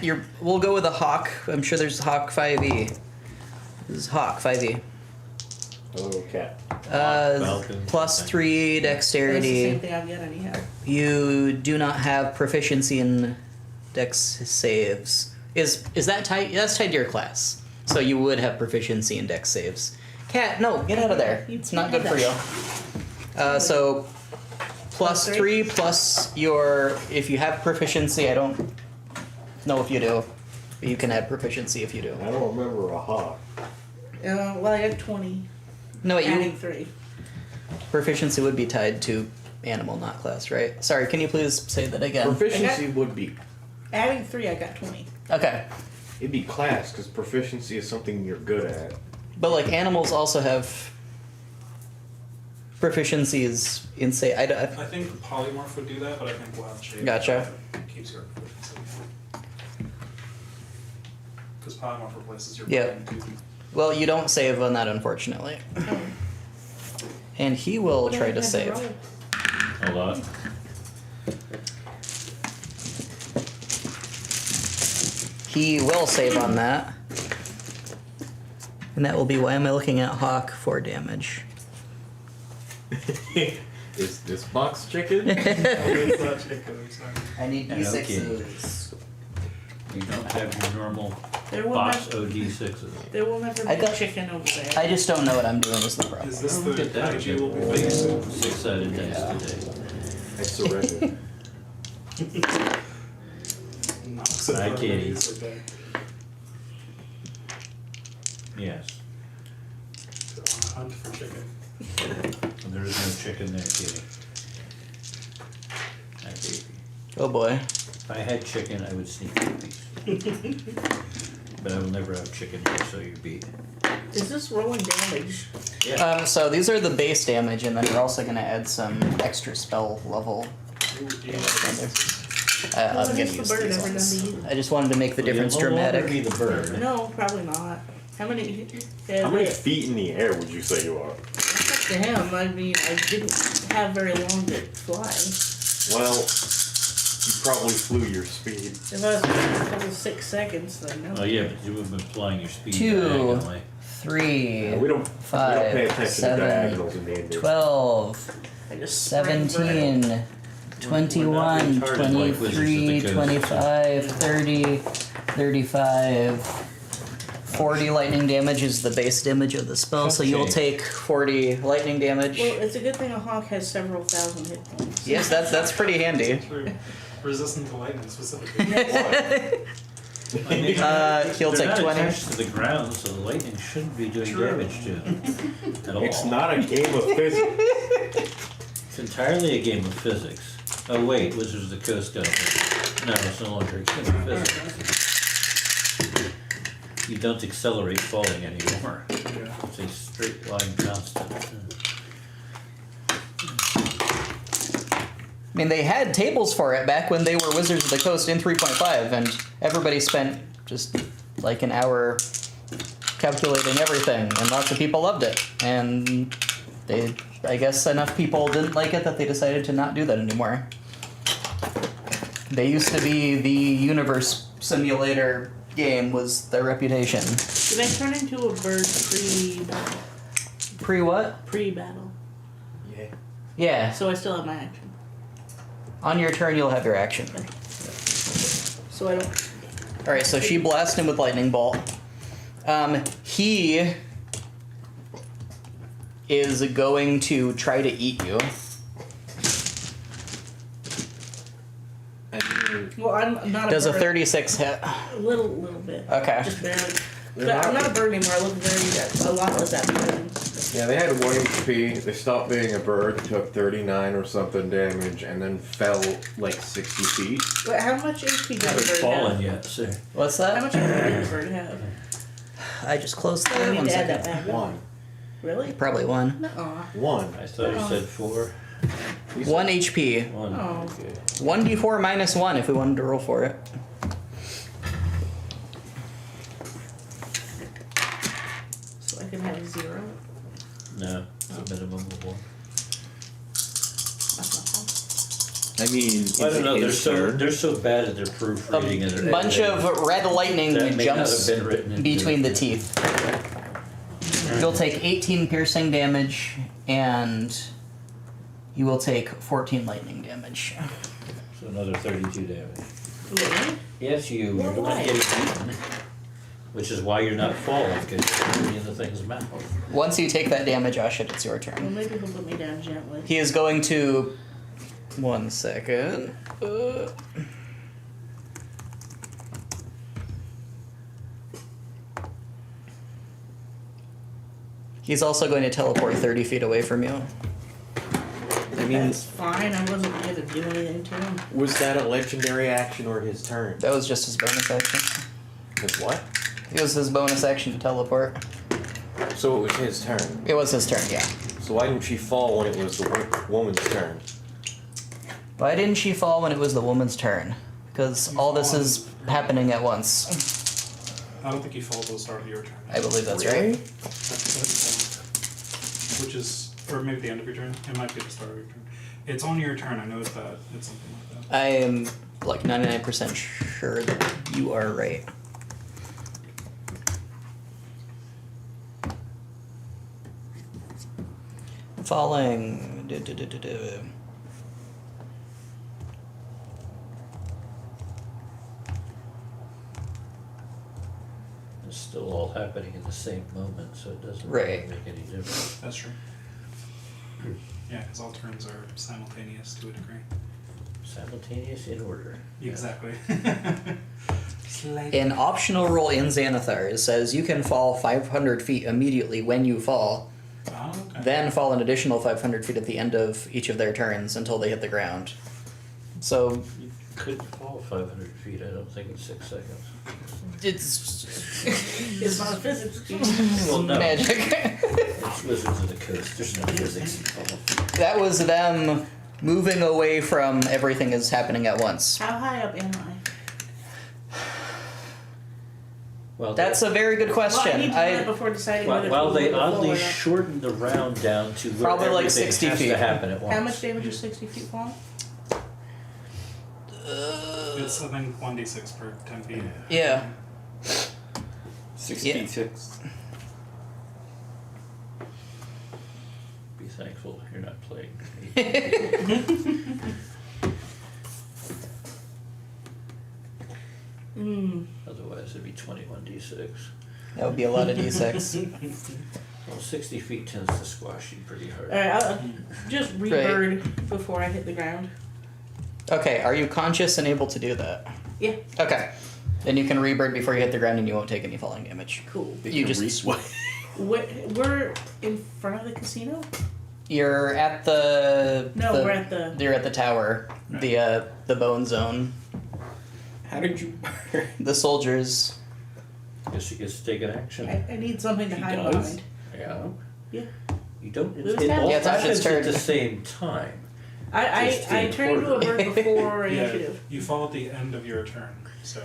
Speaker 3: bird?
Speaker 1: We'll go with a hawk. I'm sure there's hawk 5e. This is hawk 5e.
Speaker 2: Hello, cat.
Speaker 5: Falcon.
Speaker 1: Plus 3
Speaker 3: That's the same
Speaker 1: dexterity.
Speaker 3: thing I've got anyhow.
Speaker 1: You do not have proficiency in dex saves. Is that tied? That's tied to your class. So you would have proficiency in dex saves. Cat, no, get out of there. It's not good for you. So plus 3 plus your, if you have proficiency, I don't know if you do, but you can add proficiency if you do.
Speaker 2: I don't remember a hawk.
Speaker 3: Well, I have 20.
Speaker 1: No, wait,
Speaker 3: Adding
Speaker 1: you,
Speaker 3: 3.
Speaker 1: proficiency would be tied to animal, not class, right? Sorry, can you please say that again?
Speaker 2: Proficiency would be.
Speaker 3: Adding 3, I got 20.
Speaker 1: Okay.
Speaker 2: It'd be class, because proficiency is something you're good at.
Speaker 1: But like animals also have proficiencies in say
Speaker 4: I think polymorph would do that, but I think wild shape
Speaker 1: Gotcha.
Speaker 4: keeps your proficiency. Because polymorph replaces your
Speaker 1: Yeah.
Speaker 4: brain too.
Speaker 1: well, you don't save on that unfortunately. And he will
Speaker 3: What did
Speaker 1: try
Speaker 3: I
Speaker 1: to
Speaker 3: have
Speaker 1: save.
Speaker 3: roll?
Speaker 5: Hold on.
Speaker 1: He will save on that. And that will be why am I looking at Hawk for damage.
Speaker 2: Is this box chicken?
Speaker 4: It's not chicken, I'm sorry.
Speaker 1: I need
Speaker 5: Yeah, no kidding. You don't have your normal
Speaker 3: There will,
Speaker 5: box
Speaker 3: never,
Speaker 5: OD6s.
Speaker 3: there will never
Speaker 1: I
Speaker 3: be
Speaker 1: got-
Speaker 3: chicken over there.
Speaker 1: I just don't know what I'm doing is the problem.
Speaker 4: Is this
Speaker 5: Oh, look at
Speaker 4: the
Speaker 5: that.
Speaker 4: IG will be facing?
Speaker 5: 6-sided dice today.
Speaker 2: I surrendered.
Speaker 4: Knocks it
Speaker 5: Hi,
Speaker 4: over
Speaker 5: kitty.
Speaker 4: the day.
Speaker 5: Yes.
Speaker 4: So, hunt for chicken.
Speaker 5: And there is no chicken there, kitty. Hi, baby.
Speaker 1: Oh boy.
Speaker 5: If I had chicken, I would sneak a piece. but I will never have chicken here, so you're beat.
Speaker 3: Is this rolling damage?
Speaker 5: Yeah.
Speaker 1: So these are the base damage, and then we're also going to add some extra spell level. I'm
Speaker 3: What
Speaker 1: gonna
Speaker 3: is the
Speaker 1: use
Speaker 3: bird
Speaker 1: these
Speaker 3: ever done
Speaker 1: ones.
Speaker 3: to you?
Speaker 1: I just wanted to make the difference
Speaker 5: You'll no longer
Speaker 1: dramatic.
Speaker 5: be the bird.
Speaker 3: No, probably not. How many? Yeah,
Speaker 6: How many
Speaker 3: but
Speaker 6: feet in the air would you say you are?
Speaker 3: it's up to him. I mean, I didn't have very long to fly.
Speaker 6: Well, you probably flew your speed.
Speaker 3: If I was 6 seconds, then no.
Speaker 5: Oh yeah, but you have been flying your speed
Speaker 1: 2,
Speaker 5: diagonally.
Speaker 1: 3,
Speaker 6: We don't pay
Speaker 1: 5,
Speaker 6: attention to
Speaker 1: 7,
Speaker 6: diagonals in D&D.
Speaker 1: 12,
Speaker 3: I just sprang right.
Speaker 1: 17, 21,
Speaker 5: retarded like Wizards of
Speaker 1: 23,
Speaker 5: the Coast.
Speaker 1: 25, 30, 35, 40 lightning damage is the base damage of the spell, so you'll
Speaker 5: Okay.
Speaker 1: take 40 lightning damage.
Speaker 3: Well, it's a good thing a hawk has several thousand hit points.
Speaker 1: Yes, that's pretty handy.
Speaker 4: True. Resistant to lightning specifically.
Speaker 5: I mean,
Speaker 1: He'll
Speaker 5: they're
Speaker 1: take
Speaker 5: not
Speaker 1: 20.
Speaker 5: attached to the ground, so the lightning shouldn't be doing
Speaker 4: True.
Speaker 5: damage to him at all.
Speaker 6: It's not a game of physics.
Speaker 5: It's entirely a game of physics. Oh wait, Wizards of the Coast got it. No, it's no longer a game of physics. You don't accelerate falling anymore.
Speaker 4: Yeah.
Speaker 5: It's a straight line constant.
Speaker 1: I mean, they had tables for it back when they were Wizards of the Coast in 3.5, and everybody spent just like an hour calculating everything, and lots of people loved it. And I guess enough people didn't like it that they decided to not do that anymore. They used to be the universe simulator game was their reputation.
Speaker 3: Did I turn into a bird pre-battle?
Speaker 1: Pre what?
Speaker 3: Pre-battle.
Speaker 6: Yeah.
Speaker 1: Yeah.
Speaker 3: So I still have my action.
Speaker 1: On your turn, you'll have your action.
Speaker 3: So I don't.
Speaker 1: All right, so she blasted him with lightning bolt. He is going to try to eat you.
Speaker 3: Well, I'm not.
Speaker 1: Does a
Speaker 3: bird.
Speaker 1: 36 hit?
Speaker 3: A little bit.
Speaker 1: Okay.
Speaker 3: Just barely.
Speaker 6: They're
Speaker 3: But I'm
Speaker 6: not-
Speaker 3: not a bird anymore. I look a lot like that bird.
Speaker 6: Yeah, they had 1 HP. They stopped being a bird, took 39 or something damage, and then fell like 60 feet.
Speaker 3: But how much HP does
Speaker 5: Haven't
Speaker 3: a bird
Speaker 5: fallen
Speaker 3: have?
Speaker 5: yet, sir.
Speaker 1: What's
Speaker 3: How
Speaker 1: that?
Speaker 3: much HP does a bird have?
Speaker 1: I just closed
Speaker 3: I
Speaker 1: that.
Speaker 3: need
Speaker 1: One
Speaker 3: to add that
Speaker 1: second.
Speaker 3: back.
Speaker 6: One.
Speaker 3: Really?
Speaker 1: Probably one.
Speaker 3: Nuh-uh.
Speaker 6: One.
Speaker 5: I thought you said 4.
Speaker 1: 1 HP.
Speaker 5: 1.
Speaker 3: Oh.
Speaker 5: Okay.
Speaker 1: 1d4 minus 1 if we wanted to roll for it.
Speaker 3: So I can have 0.
Speaker 5: No, it's a minimum of 1.
Speaker 3: That's not
Speaker 6: I mean,
Speaker 5: I don't know. They're so bad at their proofreading and
Speaker 1: A
Speaker 5: their
Speaker 1: bunch
Speaker 5: editing.
Speaker 1: of red lightning
Speaker 5: That may not
Speaker 1: jumps
Speaker 5: have been written into
Speaker 1: between the
Speaker 5: it.
Speaker 1: teeth. You'll take 18 piercing damage, and you will take 14 lightning damage.
Speaker 5: So another 32 damage.
Speaker 3: Really?
Speaker 5: Yes, you're the one
Speaker 3: Why?
Speaker 5: getting eaten. Which is why you're not falling, because you're in the thing's mouth.
Speaker 1: Once you take that damage, Ashit, it's your
Speaker 3: Well,
Speaker 1: turn.
Speaker 3: maybe he'll put me down gently.
Speaker 1: He is going to... 1 second. He's also going to teleport 30 feet away from you.
Speaker 6: I mean,
Speaker 3: That's fine. I wasn't gonna do anything to him.
Speaker 6: was that a legendary action or his turn?
Speaker 1: That was just his bonus action.
Speaker 6: His what?
Speaker 1: It was his bonus action to teleport.
Speaker 6: So it was his turn.
Speaker 1: It was his turn, yeah.
Speaker 6: So why didn't she fall when it was the woman's turn?
Speaker 1: Why didn't she fall when it was the woman's turn? Because all this is happening at once.
Speaker 4: I don't think you fall till the start of your turn.
Speaker 1: I believe that's
Speaker 6: Really?
Speaker 1: right.
Speaker 4: Which is, or maybe the end of your turn. It might be the start of your turn. It's on your turn. I know it's that. It's something like that.
Speaker 1: I am like 99% sure that you are right. Falling.
Speaker 5: It's still all happening in the same moment, so it doesn't
Speaker 1: Right.
Speaker 5: really make any difference.
Speaker 4: That's true. Yeah, because all turns are simultaneous to a degree.
Speaker 5: Simultaneous in order.
Speaker 4: Exactly.
Speaker 1: An optional rule in Xanathar says you can fall 500 feet immediately when you fall,
Speaker 4: Oh, okay.
Speaker 1: then fall an additional 500 feet at the end of each of their turns until they hit the ground. So
Speaker 5: couldn't fall 500 feet, I don't think, in 6 seconds.
Speaker 1: It's
Speaker 3: It's not a physics game.
Speaker 5: Well, no.
Speaker 1: magic.
Speaker 5: It's Wizards of the Coast, there's no physics involved.
Speaker 1: That was them moving away from everything is happening at once.
Speaker 3: How high up am I?
Speaker 5: Well,
Speaker 1: That's a very good question.
Speaker 3: Well, I need to know that before deciding whether
Speaker 5: While
Speaker 3: to
Speaker 5: they
Speaker 3: move the
Speaker 5: oddly
Speaker 3: floor or not.
Speaker 5: shortened the round down to where
Speaker 1: Probably like
Speaker 5: everything
Speaker 1: 60
Speaker 5: has
Speaker 1: feet.
Speaker 5: to happen at once.
Speaker 3: How much damage is 60 feet fall?
Speaker 4: It's, I think, 1d6 per 10 feet.
Speaker 1: Yeah.
Speaker 6: 66.
Speaker 5: Be thankful you're not playing. Otherwise, it'd be 21d6.
Speaker 1: That would be a lot of d6.
Speaker 5: Well, 60 feet tends to squash you pretty hard.
Speaker 3: Alright, I'll just rebird before I hit the ground.
Speaker 1: Okay, are you conscious and able to do that?
Speaker 3: Yeah.
Speaker 1: Okay. Then you can rebird before you hit the ground and you won't take any falling damage.
Speaker 3: Cool.
Speaker 1: You just
Speaker 3: We're in front of the casino?
Speaker 1: you're at the
Speaker 3: No, we're at the...
Speaker 1: you're at the tower, the bone zone.
Speaker 6: How did you?
Speaker 1: The soldiers.
Speaker 5: Guess he gets to take an action.
Speaker 3: I need something to
Speaker 6: He
Speaker 3: hide
Speaker 6: does?
Speaker 3: behind.
Speaker 5: Yeah.
Speaker 3: Yeah.
Speaker 5: You don't.
Speaker 3: Who's
Speaker 5: It
Speaker 3: that?
Speaker 5: all
Speaker 1: Yeah, it's Ash's
Speaker 5: happens
Speaker 1: turn.
Speaker 5: at the same time. Just
Speaker 3: I turned into a bird before
Speaker 4: Yeah,
Speaker 3: initiative.
Speaker 4: you fall at the end of your turn, so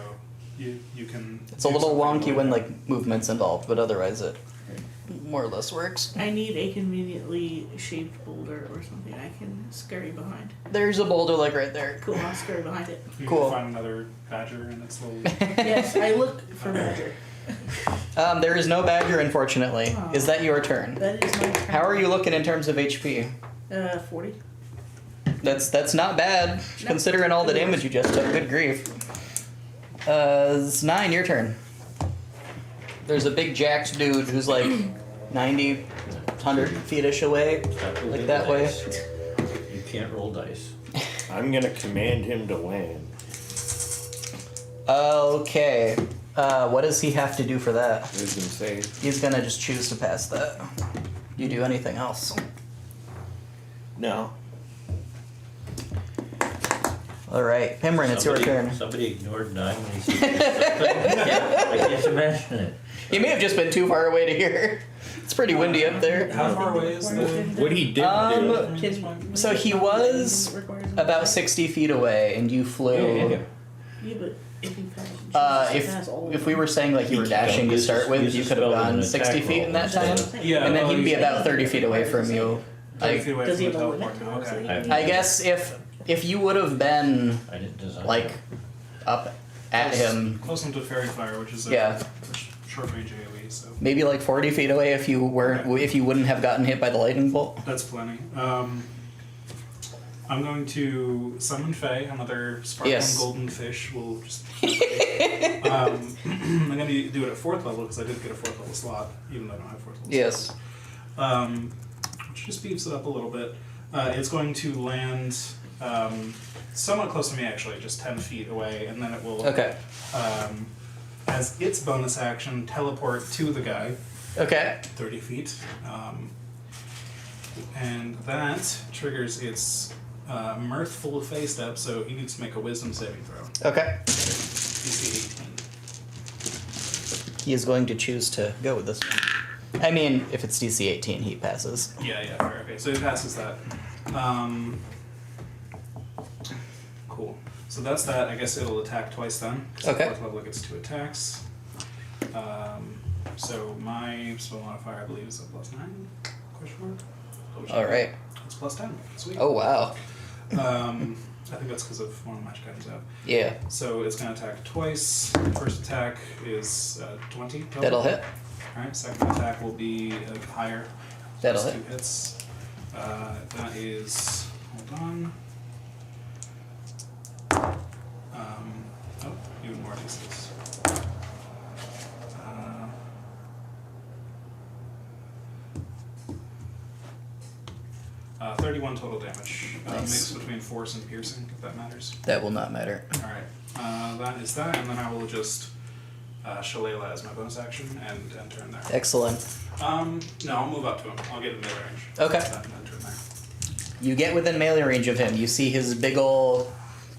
Speaker 4: you can.
Speaker 1: It's a
Speaker 4: do
Speaker 1: little
Speaker 4: something
Speaker 1: wonky when
Speaker 4: like
Speaker 1: like movements involved, but otherwise it more or less works.
Speaker 3: I need a conveniently shaped boulder or something I can scurry behind.
Speaker 1: There's a boulder like right there.
Speaker 3: Cool, I'll scurry behind it.
Speaker 4: You
Speaker 1: Cool.
Speaker 4: can find another badger and its little.
Speaker 3: Yes, I look for badger.
Speaker 1: There is no badger, unfortunately.
Speaker 3: Aw.
Speaker 1: Is that your turn?
Speaker 3: That is my turn.
Speaker 1: How are you looking in terms of HP?
Speaker 3: 40.
Speaker 1: That's not bad, considering all the damage you just took. Good grief. It's 9, your turn. There's a big jacked dude who's like 90, 100 feet-ish away.
Speaker 5: Stop rolling
Speaker 1: Like that way.
Speaker 5: dice. You can't roll dice.
Speaker 6: I'm gonna command him to land.
Speaker 1: Okay. What does he have to do for that?
Speaker 6: Wisdom save.
Speaker 1: He's gonna just choose to pass that. Do you do anything else?
Speaker 6: No.
Speaker 1: Alright, Pimrin, it's your turn.
Speaker 5: Somebody ignored 9 when he said something. Yeah, I can't imagine it.
Speaker 1: He may have just been too far away to hear. It's pretty windy up there.
Speaker 4: How far away is the?
Speaker 6: What he did do.
Speaker 1: So he was about 60 feet away, and you flew.
Speaker 5: Yeah.
Speaker 3: Yeah, but if you pass,
Speaker 1: If we were saying like you were dashing to
Speaker 5: Use
Speaker 1: start
Speaker 5: a-
Speaker 1: with,
Speaker 5: use a
Speaker 1: you could have
Speaker 5: spell with
Speaker 1: gone
Speaker 5: an
Speaker 1: 60
Speaker 5: attack
Speaker 1: feet
Speaker 5: roll
Speaker 1: in that time,
Speaker 5: instead of-
Speaker 4: Yeah,
Speaker 1: and then
Speaker 4: oh,
Speaker 1: he'd be
Speaker 4: you-
Speaker 1: about 30 feet away from you.
Speaker 4: 30 feet away
Speaker 3: Does he
Speaker 4: from
Speaker 3: have
Speaker 4: the
Speaker 3: a limit?
Speaker 4: teleport.
Speaker 3: to
Speaker 4: Okay.
Speaker 3: it?
Speaker 1: I guess if you would have been
Speaker 5: I didn't design
Speaker 1: like
Speaker 5: it.
Speaker 1: up at him,
Speaker 4: Close enough to fairy fire, which is a
Speaker 1: Yeah.
Speaker 4: short range AoE, so
Speaker 1: maybe like 40 feet away, if you weren't, if you wouldn't have gotten hit by the lightning bolt.
Speaker 4: that's plenty. I'm going to summon Faye, another sparkling
Speaker 1: Yes.
Speaker 4: golden fish. Will just. I'm going to do it at 4th level because I did get a 4th level slot, even though I don't have 4th level.
Speaker 1: Yes.
Speaker 4: Which just beefs it up a little bit. It's going to land somewhat close to me, actually, just 10 feet away, and then it will,
Speaker 1: Okay.
Speaker 4: as its bonus action, teleport to the guy,
Speaker 1: Okay.
Speaker 4: 30 feet. And that triggers its mirthful face step, so he needs to make a wisdom saving throw.
Speaker 1: Okay.
Speaker 4: DC 18.
Speaker 1: He is going to choose to go with this one. I mean, if it's DC 18, he passes.
Speaker 4: Yeah, fair. Okay, so he passes that. Cool. So that's that. I guess it'll attack twice then. 'Cause
Speaker 1: Okay.
Speaker 4: at 4th level it gets 2 attacks. So my spell modifier, I believe, is a +9? Question mark? Double check.
Speaker 1: All right.
Speaker 4: It's +10. Sweet.
Speaker 1: Oh wow.
Speaker 4: I think that's because of one of the magic items out.
Speaker 1: Yeah.
Speaker 4: So it's going to attack twice. First attack is 20. Total.
Speaker 1: That'll hit.
Speaker 4: Alright, second attack will be higher.
Speaker 1: That'll
Speaker 4: Plus
Speaker 1: hit.
Speaker 4: 2 hits. That is. Hold on. Even more d6. 31 total damage.
Speaker 1: Nice.
Speaker 4: Mixed between force and piercing, if that matters.
Speaker 1: That will not matter.
Speaker 4: Alright. That is that, and then I will just Shillelagh as my bonus action and turn there.
Speaker 1: Excellent.
Speaker 4: No, I'll move up to him. I'll get in melee range.
Speaker 1: Okay.
Speaker 4: Then turn there.
Speaker 1: You get within melee range of him. You see his big ol'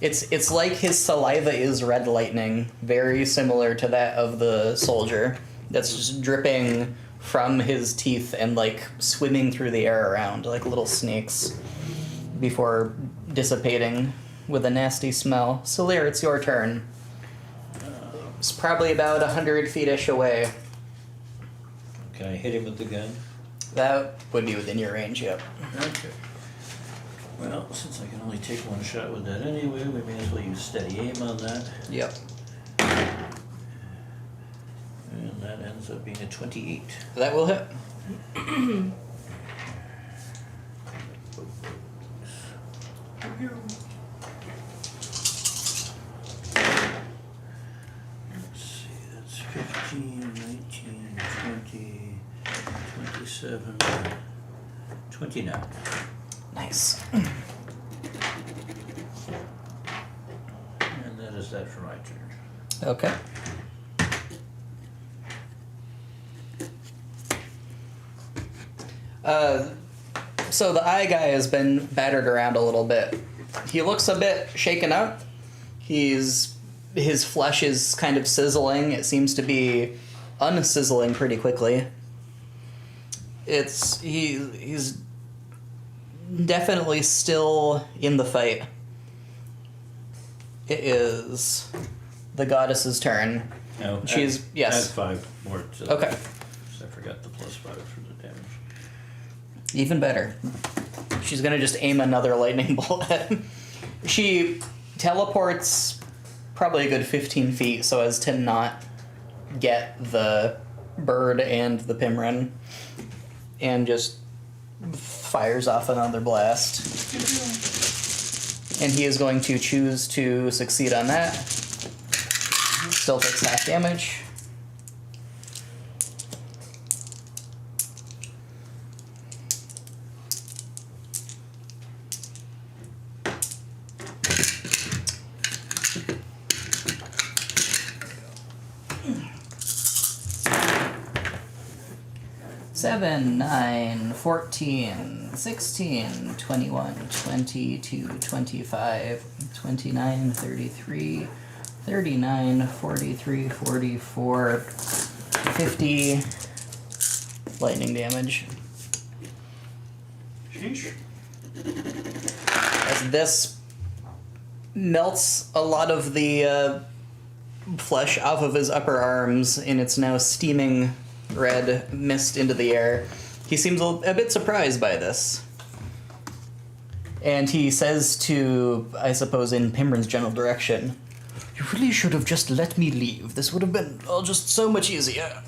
Speaker 1: It's like his saliva is red lightning, very similar to that of the soldier. That's just dripping from his teeth and like swimming through the air around like little snakes before dissipating with a nasty smell. Salir, it's your turn. It's probably about 100 feet-ish away.
Speaker 5: Can I hit him with the gun?
Speaker 1: That would be within your range, yep.
Speaker 5: Okay. Well, since I can only take one shot with that anyway, we may as well use steady aim on that.
Speaker 1: Yep.
Speaker 5: And that ends up being a 28.
Speaker 1: That will hit.
Speaker 5: Let's see, that's 15, 19, 20, 27, 29.
Speaker 1: Nice.
Speaker 5: And that is that for my turn.
Speaker 1: Okay. So the eye guy has been battered around a little bit. He looks a bit shaken up. His flesh is kind of sizzling. It seems to be unsizzling pretty quickly. He's definitely still in the fight. It is the goddess's turn.
Speaker 5: No,
Speaker 1: She's yes.
Speaker 5: Add 5 more to
Speaker 1: Okay.
Speaker 5: I forgot the +5 for the damage.
Speaker 1: Even better. She's gonna just aim another lightning bolt at him. She teleports probably a good 15 feet so as to not get the bird and the Pimrin, and just fires off another blast. And he is going to choose to succeed on that. Still takes half damage. Seven, 9, 14, 16, 21, 22, 25, 29, 33, 39, 43, 44, 50 lightning damage.
Speaker 4: Sheesh.
Speaker 1: As this melts a lot of the flesh off of his upper arms, and it's now steaming red mist into the air. He seems a bit surprised by this. And he says to, I suppose in Pimrin's general direction, "You really should have just let me leave. This would have been all just so much easier.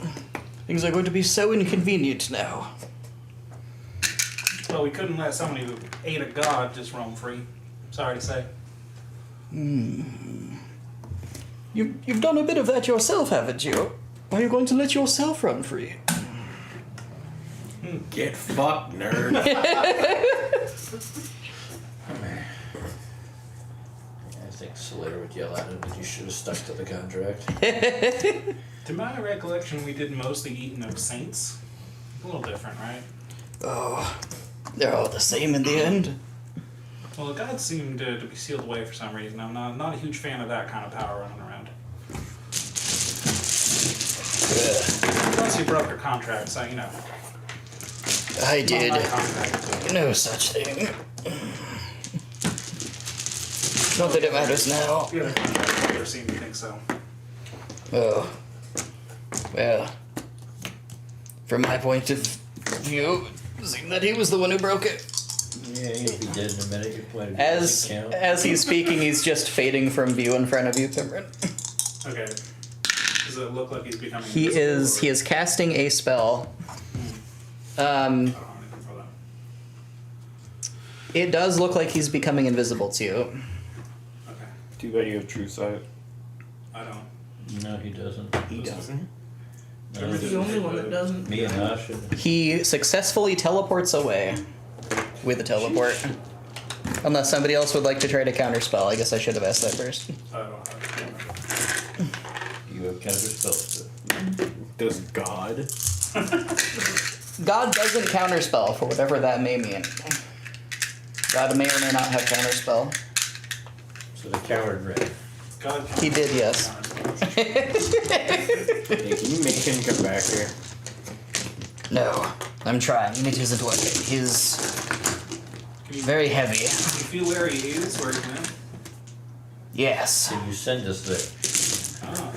Speaker 1: Things are going to be so inconvenient now."
Speaker 4: Well, we couldn't let somebody who ate a god just roam free. Sorry to say.
Speaker 1: You've done a bit of that yourself, haven't you? Why are you going to let yourself run free?
Speaker 6: Get fucked, nerd.
Speaker 5: I think Slater would yell at him that you should have stuck to the contract.
Speaker 4: To my recollection, we did mostly eating of saints. A little different, right?
Speaker 1: Oh, they're all the same in the end.
Speaker 4: Well, the gods seem to be sealed away for some reason. I'm not a huge fan of that kind of power running around. Plus, you broke your contract, so you know.
Speaker 1: I did.
Speaker 4: Not my contract.
Speaker 1: No such thing. Not that it matters now.
Speaker 4: The other contract never seemed to think so.
Speaker 1: Oh. Well, from my point of view, it seemed that he was the one who broke it.
Speaker 5: Yeah, you'll be dead in a minute. Your point of view
Speaker 1: As
Speaker 5: doesn't count.
Speaker 1: as he's speaking, he's just fading from view in front of you, Pimrin.
Speaker 4: Okay. Does it look like he's becoming
Speaker 1: He
Speaker 4: invisible, or-
Speaker 1: is casting a spell.
Speaker 4: I don't know anything for that.
Speaker 1: It does look like he's becoming invisible to you.
Speaker 4: Okay.
Speaker 6: Too bad you have true sight.
Speaker 4: I don't.
Speaker 5: No, he doesn't.
Speaker 6: He doesn't.
Speaker 5: No,
Speaker 3: He's the only one that doesn't.
Speaker 5: me and Ash and
Speaker 1: He successfully teleports away with a teleport. Unless somebody else would like to try to counterspell. I guess I should have asked that first.
Speaker 4: I don't have.
Speaker 5: you have counter spells.
Speaker 6: Does God?
Speaker 1: God doesn't counterspell, for whatever that may mean. God may or may not have counterspell.
Speaker 5: So the coward ran.
Speaker 4: God,
Speaker 1: He did, yes.
Speaker 6: Hey, can you make him come back here?
Speaker 1: No, I'm trying. It isn't working. He's very heavy.
Speaker 4: Can you feel where he is? Where he's at?
Speaker 1: Yes.
Speaker 5: Can you send us there?
Speaker 4: Ah,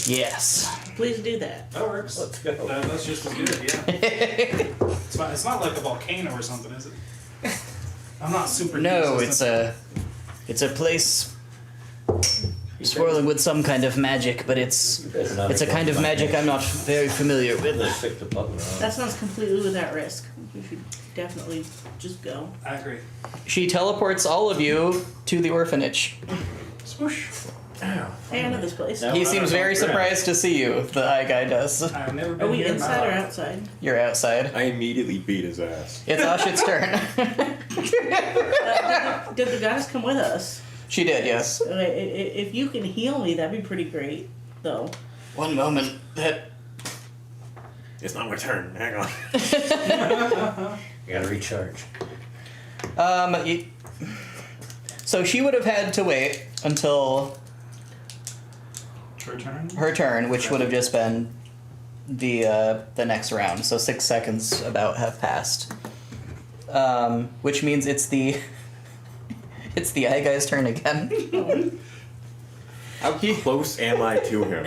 Speaker 1: Yes.
Speaker 3: Please do that.
Speaker 4: that works.
Speaker 5: Let's go.
Speaker 4: That's just as good, yeah. It's not like a volcano or something, is it? I'm not super.
Speaker 1: No,
Speaker 4: resistant.
Speaker 1: it's a place swirling with some kind of magic, but it's a kind of magic I'm not very familiar with.
Speaker 5: Let's stick the puppet around.
Speaker 3: That sounds completely without risk. We should definitely just go.
Speaker 4: I agree.
Speaker 1: She teleports all of you to the orphanage.
Speaker 4: Swoosh.
Speaker 3: Hey, I know this place.
Speaker 5: No.
Speaker 1: He seems very surprised to see you, the eye guy does.
Speaker 4: I've never been
Speaker 3: Are we
Speaker 4: here in my
Speaker 3: inside or
Speaker 4: life.
Speaker 3: outside?
Speaker 1: You're outside.
Speaker 2: I immediately beat his ass.
Speaker 1: It's Ashit's turn.
Speaker 3: Did the goddess come with us?
Speaker 1: She did, yes.
Speaker 3: Okay, if you can heal me, that'd be pretty great, though.
Speaker 1: One moment. That
Speaker 2: It's not my turn. Hang on.
Speaker 5: You gotta recharge.
Speaker 1: So she would have had to wait until
Speaker 4: Your turn.
Speaker 1: her turn, which would have just been the next round. So 6 seconds about have passed, which means it's the eye guy's turn again.
Speaker 2: How close am I to him?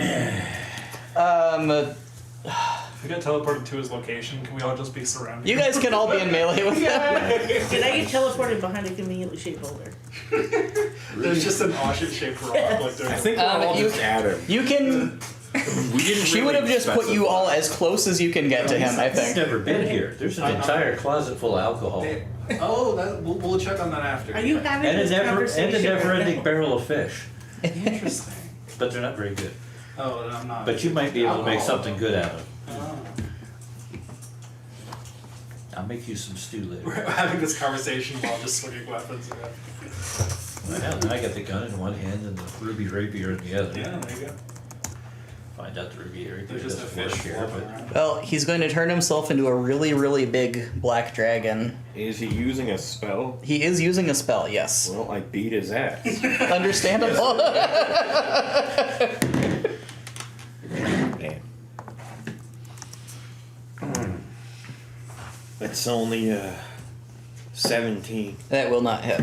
Speaker 4: If we get teleported to his location, can we all just be surrounded?
Speaker 1: You guys can all be in melee with him.
Speaker 3: Did I get teleported behind a conveniently shaped boulder?
Speaker 4: There's just an Oshit-shaped rock like
Speaker 2: I think we're all
Speaker 1: you-
Speaker 2: just at him.
Speaker 1: You can.
Speaker 2: We didn't.
Speaker 1: She would have just put you all as close as you can get to him. I
Speaker 5: He's
Speaker 1: think.
Speaker 5: never been here. There's an entire closet full of alcohol.
Speaker 4: Oh, we'll check on that after.
Speaker 3: Are you having
Speaker 5: And
Speaker 3: this
Speaker 5: a
Speaker 3: conversation?
Speaker 5: never-ending barrel of fish.
Speaker 4: Interesting.
Speaker 5: But they're not very good.
Speaker 4: Oh, I'm not.
Speaker 5: But you might be able to make
Speaker 4: Alcohol.
Speaker 5: something good out of them.
Speaker 4: Oh.
Speaker 5: I'll make you some stew
Speaker 4: We're
Speaker 5: later.
Speaker 4: having this conversation while just swinging weapons around.
Speaker 5: Well, then I got the gun in one hand and the ruby rapier in the other.
Speaker 4: Yeah, there you go.
Speaker 5: Find out the ruby rapier
Speaker 4: There's just a
Speaker 5: doesn't work
Speaker 4: fish
Speaker 5: here,
Speaker 4: floating
Speaker 5: but
Speaker 4: around.
Speaker 1: Well, he's going to turn himself into a really, really big black dragon.
Speaker 6: Is he using a spell?
Speaker 1: He is using a spell, yes.
Speaker 6: Well, I beat his ass.
Speaker 1: Understandable.
Speaker 6: Damn. That's only 17.
Speaker 1: That will not hit.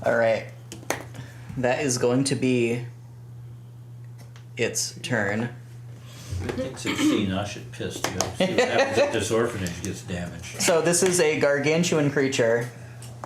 Speaker 1: Alright. That is going to be its turn.
Speaker 5: in 16 I should piss you. See what happens if this orphanage gets damaged.
Speaker 1: So this is a gargantuan creature.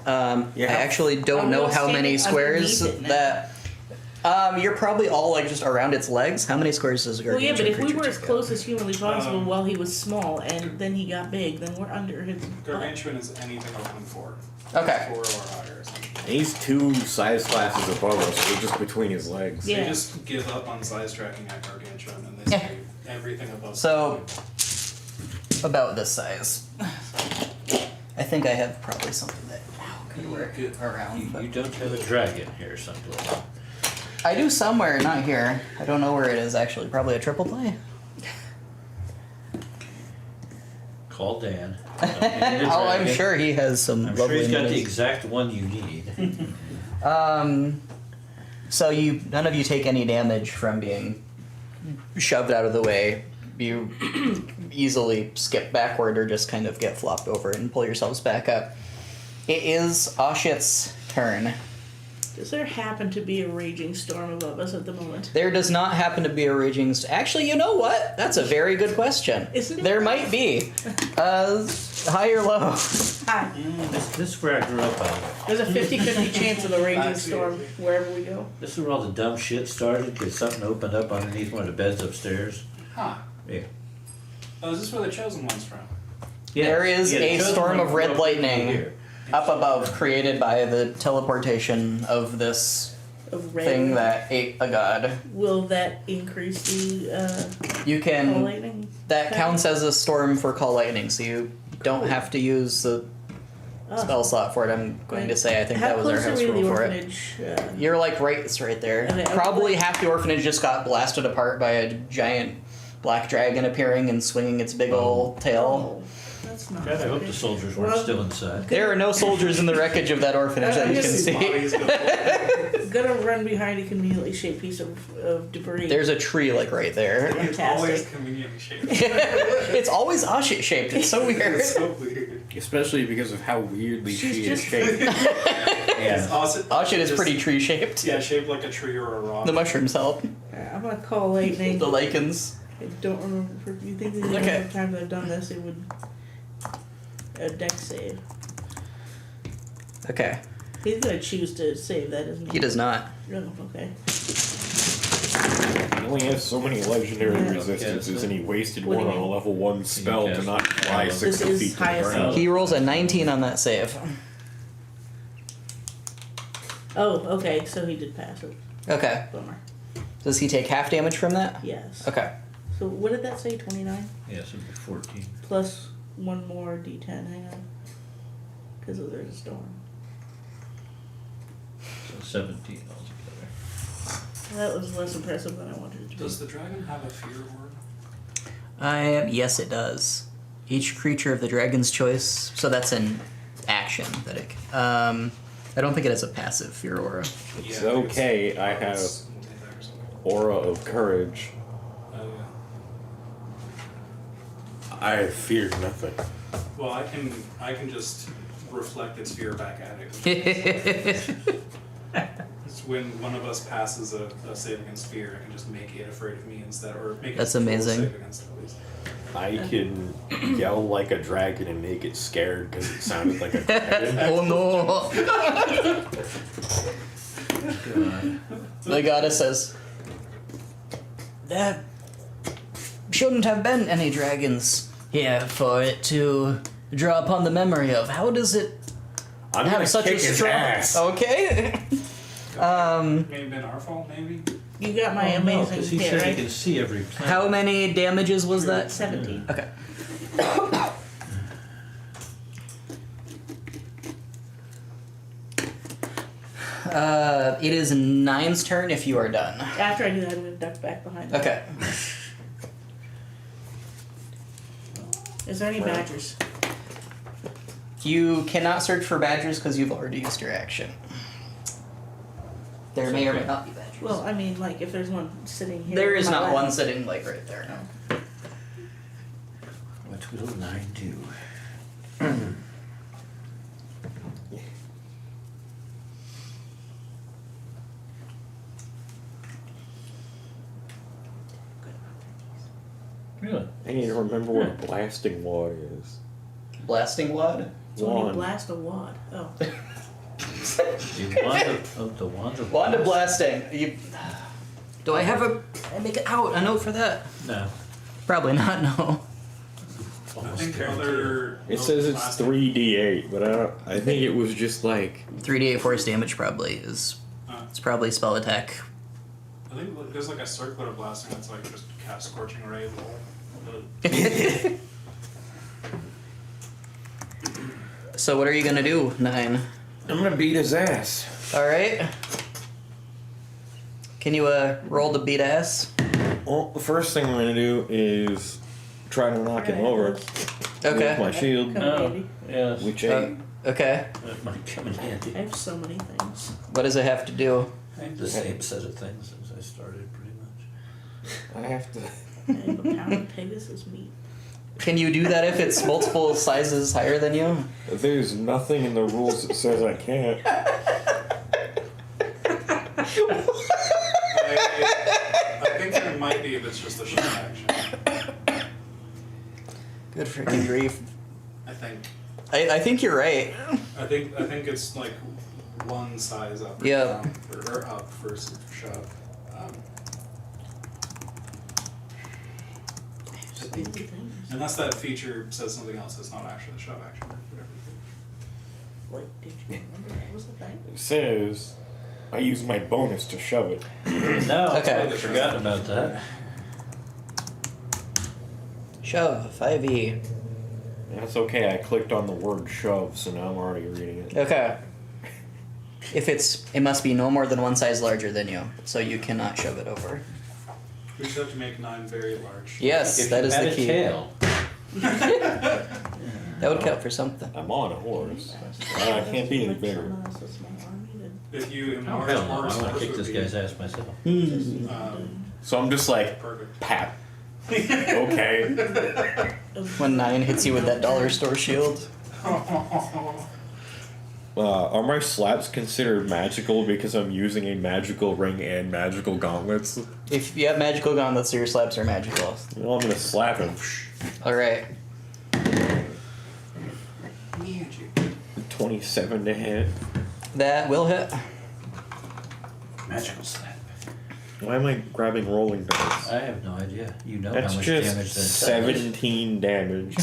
Speaker 1: I actually don't
Speaker 3: I'm
Speaker 1: know
Speaker 3: not
Speaker 1: how many
Speaker 3: standing
Speaker 1: squares
Speaker 3: underneath it
Speaker 1: that. You're probably all like just around its legs. How many squares does a
Speaker 3: Well, yeah,
Speaker 1: gargantuan
Speaker 3: but if we
Speaker 1: creature
Speaker 3: were as
Speaker 1: take up?
Speaker 3: close as humanly possible while he was small, and then he got big, then we're under his butt.
Speaker 4: Gargantuan is anything over than 4.
Speaker 1: Okay.
Speaker 4: 4 or higher or something.
Speaker 6: He's 2 size classes above us, so we're just between his legs.
Speaker 4: They
Speaker 3: Yeah.
Speaker 4: just give up on size tracking at Gargantuan and they say everything above.
Speaker 1: So, about this size. I think I have probably something that could work around. But
Speaker 5: You don't have a dragon here someplace.
Speaker 1: I do somewhere, not here. I don't know where it is actually. Probably a triple play.
Speaker 5: Call Dan.
Speaker 1: Oh, I'm sure he has some
Speaker 5: I'm sure
Speaker 1: lovely
Speaker 5: he's got the
Speaker 1: news.
Speaker 5: exact one you need.
Speaker 1: So none of you take any damage from being shoved out of the way. You easily skip backward or just kind of get flopped over and pull yourselves back up. It is Oshit's turn.
Speaker 3: Does there happen to be a raging storm above us at the moment?
Speaker 1: There does not happen to be a raging... Actually, you know what? That's a very good question.
Speaker 3: Isn't it?
Speaker 1: There might be. High or low?
Speaker 3: Hi.
Speaker 5: This is where I grew up out of.
Speaker 3: There's a 50-50 chance of a raging
Speaker 4: That's
Speaker 3: storm
Speaker 4: easy.
Speaker 3: wherever we go.
Speaker 5: This is where all the dumb shit started because something opened up underneath one of the beds upstairs.
Speaker 4: Huh.
Speaker 5: Yeah.
Speaker 4: Oh, is this where the Chosen One's from?
Speaker 1: There is
Speaker 5: Yeah, the
Speaker 1: a
Speaker 5: chosen
Speaker 1: storm
Speaker 5: one
Speaker 1: of
Speaker 5: grew
Speaker 1: red
Speaker 5: up
Speaker 1: lightning
Speaker 5: here.
Speaker 1: up above created by the teleportation of this
Speaker 3: Of red.
Speaker 1: thing that ate a god.
Speaker 3: Will that increase the
Speaker 1: You
Speaker 3: call
Speaker 1: can...
Speaker 3: lightning?
Speaker 1: That counts as a storm for call lightning, so you don't have to use the spell slot for it. I'm going to say I think
Speaker 3: How
Speaker 1: that was our
Speaker 3: close are
Speaker 1: house
Speaker 3: we to
Speaker 1: rule
Speaker 3: the
Speaker 1: for it.
Speaker 3: orphanage?
Speaker 1: You're like it's right there.
Speaker 3: Okay,
Speaker 1: Probably
Speaker 3: okay.
Speaker 1: half the orphanage just got blasted apart by a giant black dragon appearing and swinging its big ol' tail.
Speaker 3: Oh, that's not.
Speaker 5: God, I hope
Speaker 3: okay.
Speaker 5: the soldiers weren't
Speaker 3: Well,
Speaker 5: still inside.
Speaker 1: There are no soldiers in the wreckage of that orphanage that
Speaker 3: I
Speaker 1: you can
Speaker 3: guess
Speaker 1: see.
Speaker 4: Bodies go forward.
Speaker 3: Gonna run behind a conveniently shaped piece of debris.
Speaker 1: There's a tree like right there.
Speaker 4: It's
Speaker 3: Fantastic.
Speaker 4: always conveniently shaped.
Speaker 1: It's always shaped. It's so weird.
Speaker 4: It's so weird.
Speaker 2: Especially because of how weirdly
Speaker 3: She's
Speaker 2: she is
Speaker 3: just-
Speaker 2: shaped.
Speaker 5: Yeah.
Speaker 1: Oshit is
Speaker 4: Just-
Speaker 1: pretty tree shaped.
Speaker 4: Yeah, shaped like a tree or a rock.
Speaker 1: The mushrooms help.
Speaker 3: I'm gonna call lightning.
Speaker 1: The lichens.
Speaker 3: I don't remember. If you think the number
Speaker 1: Okay.
Speaker 3: of times I've done this, it would a deck save.
Speaker 1: Okay.
Speaker 3: He's gonna choose to save that, isn't he?
Speaker 1: He does not.
Speaker 3: Oh, okay.
Speaker 6: He only has so many legendary
Speaker 3: Yeah.
Speaker 6: resistances, and he wasted
Speaker 3: What do
Speaker 6: one
Speaker 3: you
Speaker 6: on a
Speaker 3: mean?
Speaker 6: level 1 spell to
Speaker 5: cast
Speaker 6: not fly
Speaker 5: This
Speaker 6: 60
Speaker 3: is
Speaker 6: feet to the
Speaker 3: highest
Speaker 6: ground.
Speaker 3: level.
Speaker 1: He rolls a 19 on that save.
Speaker 3: Oh, okay. So he did pass it.
Speaker 1: Okay.
Speaker 3: Bummer.
Speaker 1: Does he take half damage from that?
Speaker 3: Yes.
Speaker 1: Okay.
Speaker 3: So what did that say? 29
Speaker 5: Yes, it'd be 14.
Speaker 3: plus one more D10. Hang on. Because there's a storm.
Speaker 5: So 17 altogether.
Speaker 3: That was less impressive than I wanted it to be.
Speaker 4: Does the dragon have a fear word?
Speaker 1: Yes, it does. Each creature of the dragon's choice. So that's an action that it. I don't think it has a passive fear aura.
Speaker 6: It's
Speaker 4: Yeah,
Speaker 6: okay, I have Aura of Courage.
Speaker 4: Oh, yeah.
Speaker 6: I fear nothing.
Speaker 4: Well, I can just reflect its fear back at it. It's when one of us passes a save against fear, I can just make it afraid of me instead, or make it
Speaker 1: That's
Speaker 4: roll a
Speaker 1: amazing.
Speaker 4: Save against it at least.
Speaker 6: I can yell like a dragon and make it scared because it sounded like a dragon.
Speaker 1: Oh no! The goddess says, "There shouldn't have been any dragons here for it to draw upon the memory of. How does it
Speaker 6: I'm gonna
Speaker 1: have such
Speaker 6: kick
Speaker 1: a
Speaker 6: his
Speaker 1: strong?"
Speaker 6: ass.
Speaker 1: Okay.
Speaker 4: Maybe been our fault, maybe?
Speaker 3: You got my
Speaker 5: Oh, no,
Speaker 3: amazing
Speaker 5: 'cause he
Speaker 3: hit,
Speaker 5: said
Speaker 3: right?
Speaker 5: he can see every planet.
Speaker 1: How many damages was that?
Speaker 3: 17.
Speaker 1: Okay. It is Nine's turn if you are done.
Speaker 3: After I do that, I'm gonna duck back behind. him.
Speaker 1: Okay.
Speaker 3: Is there any badgers?
Speaker 1: You cannot search for badgers because you've already used your action. There may or may not be badgers.
Speaker 3: Well, I mean, like if there's one sitting here.
Speaker 1: There
Speaker 3: on
Speaker 1: is
Speaker 3: my
Speaker 1: not
Speaker 3: lap.
Speaker 1: one sitting like right there. No.
Speaker 5: What will 9 do? Really?
Speaker 6: I need to remember what a blasting wad is.
Speaker 1: Blasting wad.
Speaker 3: So when you
Speaker 6: Wand.
Speaker 3: blast a wad. Oh.
Speaker 5: The wand of the wand of
Speaker 1: Wand of
Speaker 5: blast?
Speaker 1: blasting. You. Do I have a make it out a note for that?
Speaker 5: No.
Speaker 1: Probably not. No.
Speaker 4: I
Speaker 5: Almost
Speaker 4: think
Speaker 5: guaranteed.
Speaker 4: other.
Speaker 6: It says it's
Speaker 4: last-
Speaker 6: 3d8, but I think it was just like
Speaker 1: 3d8 force damage probably is. It's probably spell attack.
Speaker 4: I think there's like a circular blasting that's like just cast scorching ray.
Speaker 1: So what are you gonna do, Nine?
Speaker 6: I'm gonna beat his ass.
Speaker 1: All right. Can you roll to beat ass?
Speaker 6: Well, the first thing I'm gonna do is try to knock him
Speaker 3: Alright,
Speaker 6: over
Speaker 3: let's
Speaker 6: with
Speaker 1: Okay.
Speaker 6: my shield,
Speaker 3: come
Speaker 5: Oh,
Speaker 3: handy.
Speaker 5: yes.
Speaker 6: which
Speaker 1: Okay.
Speaker 5: That might come in handy.
Speaker 3: I have so many things.
Speaker 1: What does it have to do?
Speaker 5: The same set of things as I started, pretty much.
Speaker 6: I have to.
Speaker 3: I have a pound of Pegasus meat.
Speaker 1: Can you do that if it's multiple sizes higher than you?
Speaker 6: There's nothing in the rules that says I can't.
Speaker 4: I think there might be if it's just a shot action.
Speaker 1: Good freaking grief.
Speaker 4: I think.
Speaker 1: I think you're right.
Speaker 4: I think it's like one size up. Or
Speaker 1: Yeah.
Speaker 4: down, or up for shove.
Speaker 3: Stupid things.
Speaker 4: Unless that feature says something else that's not actually a shove action or whatever.
Speaker 3: Like, did you remember that was the thing?
Speaker 6: It says I use my bonus to shove it.
Speaker 5: No,
Speaker 1: Okay.
Speaker 5: I forgot about that.
Speaker 1: Shove 5e.
Speaker 6: That's okay. I clicked on the word shove, so now I'm already reading it.
Speaker 1: Okay. It must be no more than one size larger than you, so you cannot shove it over.
Speaker 4: We just have to make 9 very large.
Speaker 1: Yes,
Speaker 5: If
Speaker 1: that
Speaker 5: you
Speaker 1: is
Speaker 5: had
Speaker 1: the
Speaker 5: a
Speaker 1: key.
Speaker 5: tail.
Speaker 1: That would count for something.
Speaker 6: I'm on a horse. I can't be any bigger.
Speaker 4: If you
Speaker 5: Oh,
Speaker 4: enlarge
Speaker 5: hell no, I
Speaker 4: horse,
Speaker 5: want to
Speaker 4: horse
Speaker 5: kick
Speaker 4: would
Speaker 5: this
Speaker 4: be,
Speaker 5: guy's ass myself.
Speaker 6: So I'm just like,
Speaker 4: perfect.
Speaker 6: pat. Okay.
Speaker 1: When 9 hits you with that dollar store shield.
Speaker 6: Are my slaps considered magical because I'm using a magical ring and magical gauntlets?
Speaker 1: If you have magical gauntlets, your slaps are magical.
Speaker 6: Well, I'm gonna slap him.
Speaker 1: Alright.
Speaker 6: 27 to hit.
Speaker 1: That will hit.
Speaker 5: Magical slap.
Speaker 6: Why am I grabbing rolling dice?
Speaker 5: I have no idea. You know
Speaker 6: That's
Speaker 5: how much
Speaker 6: just
Speaker 5: damage that does.
Speaker 6: 17 damage.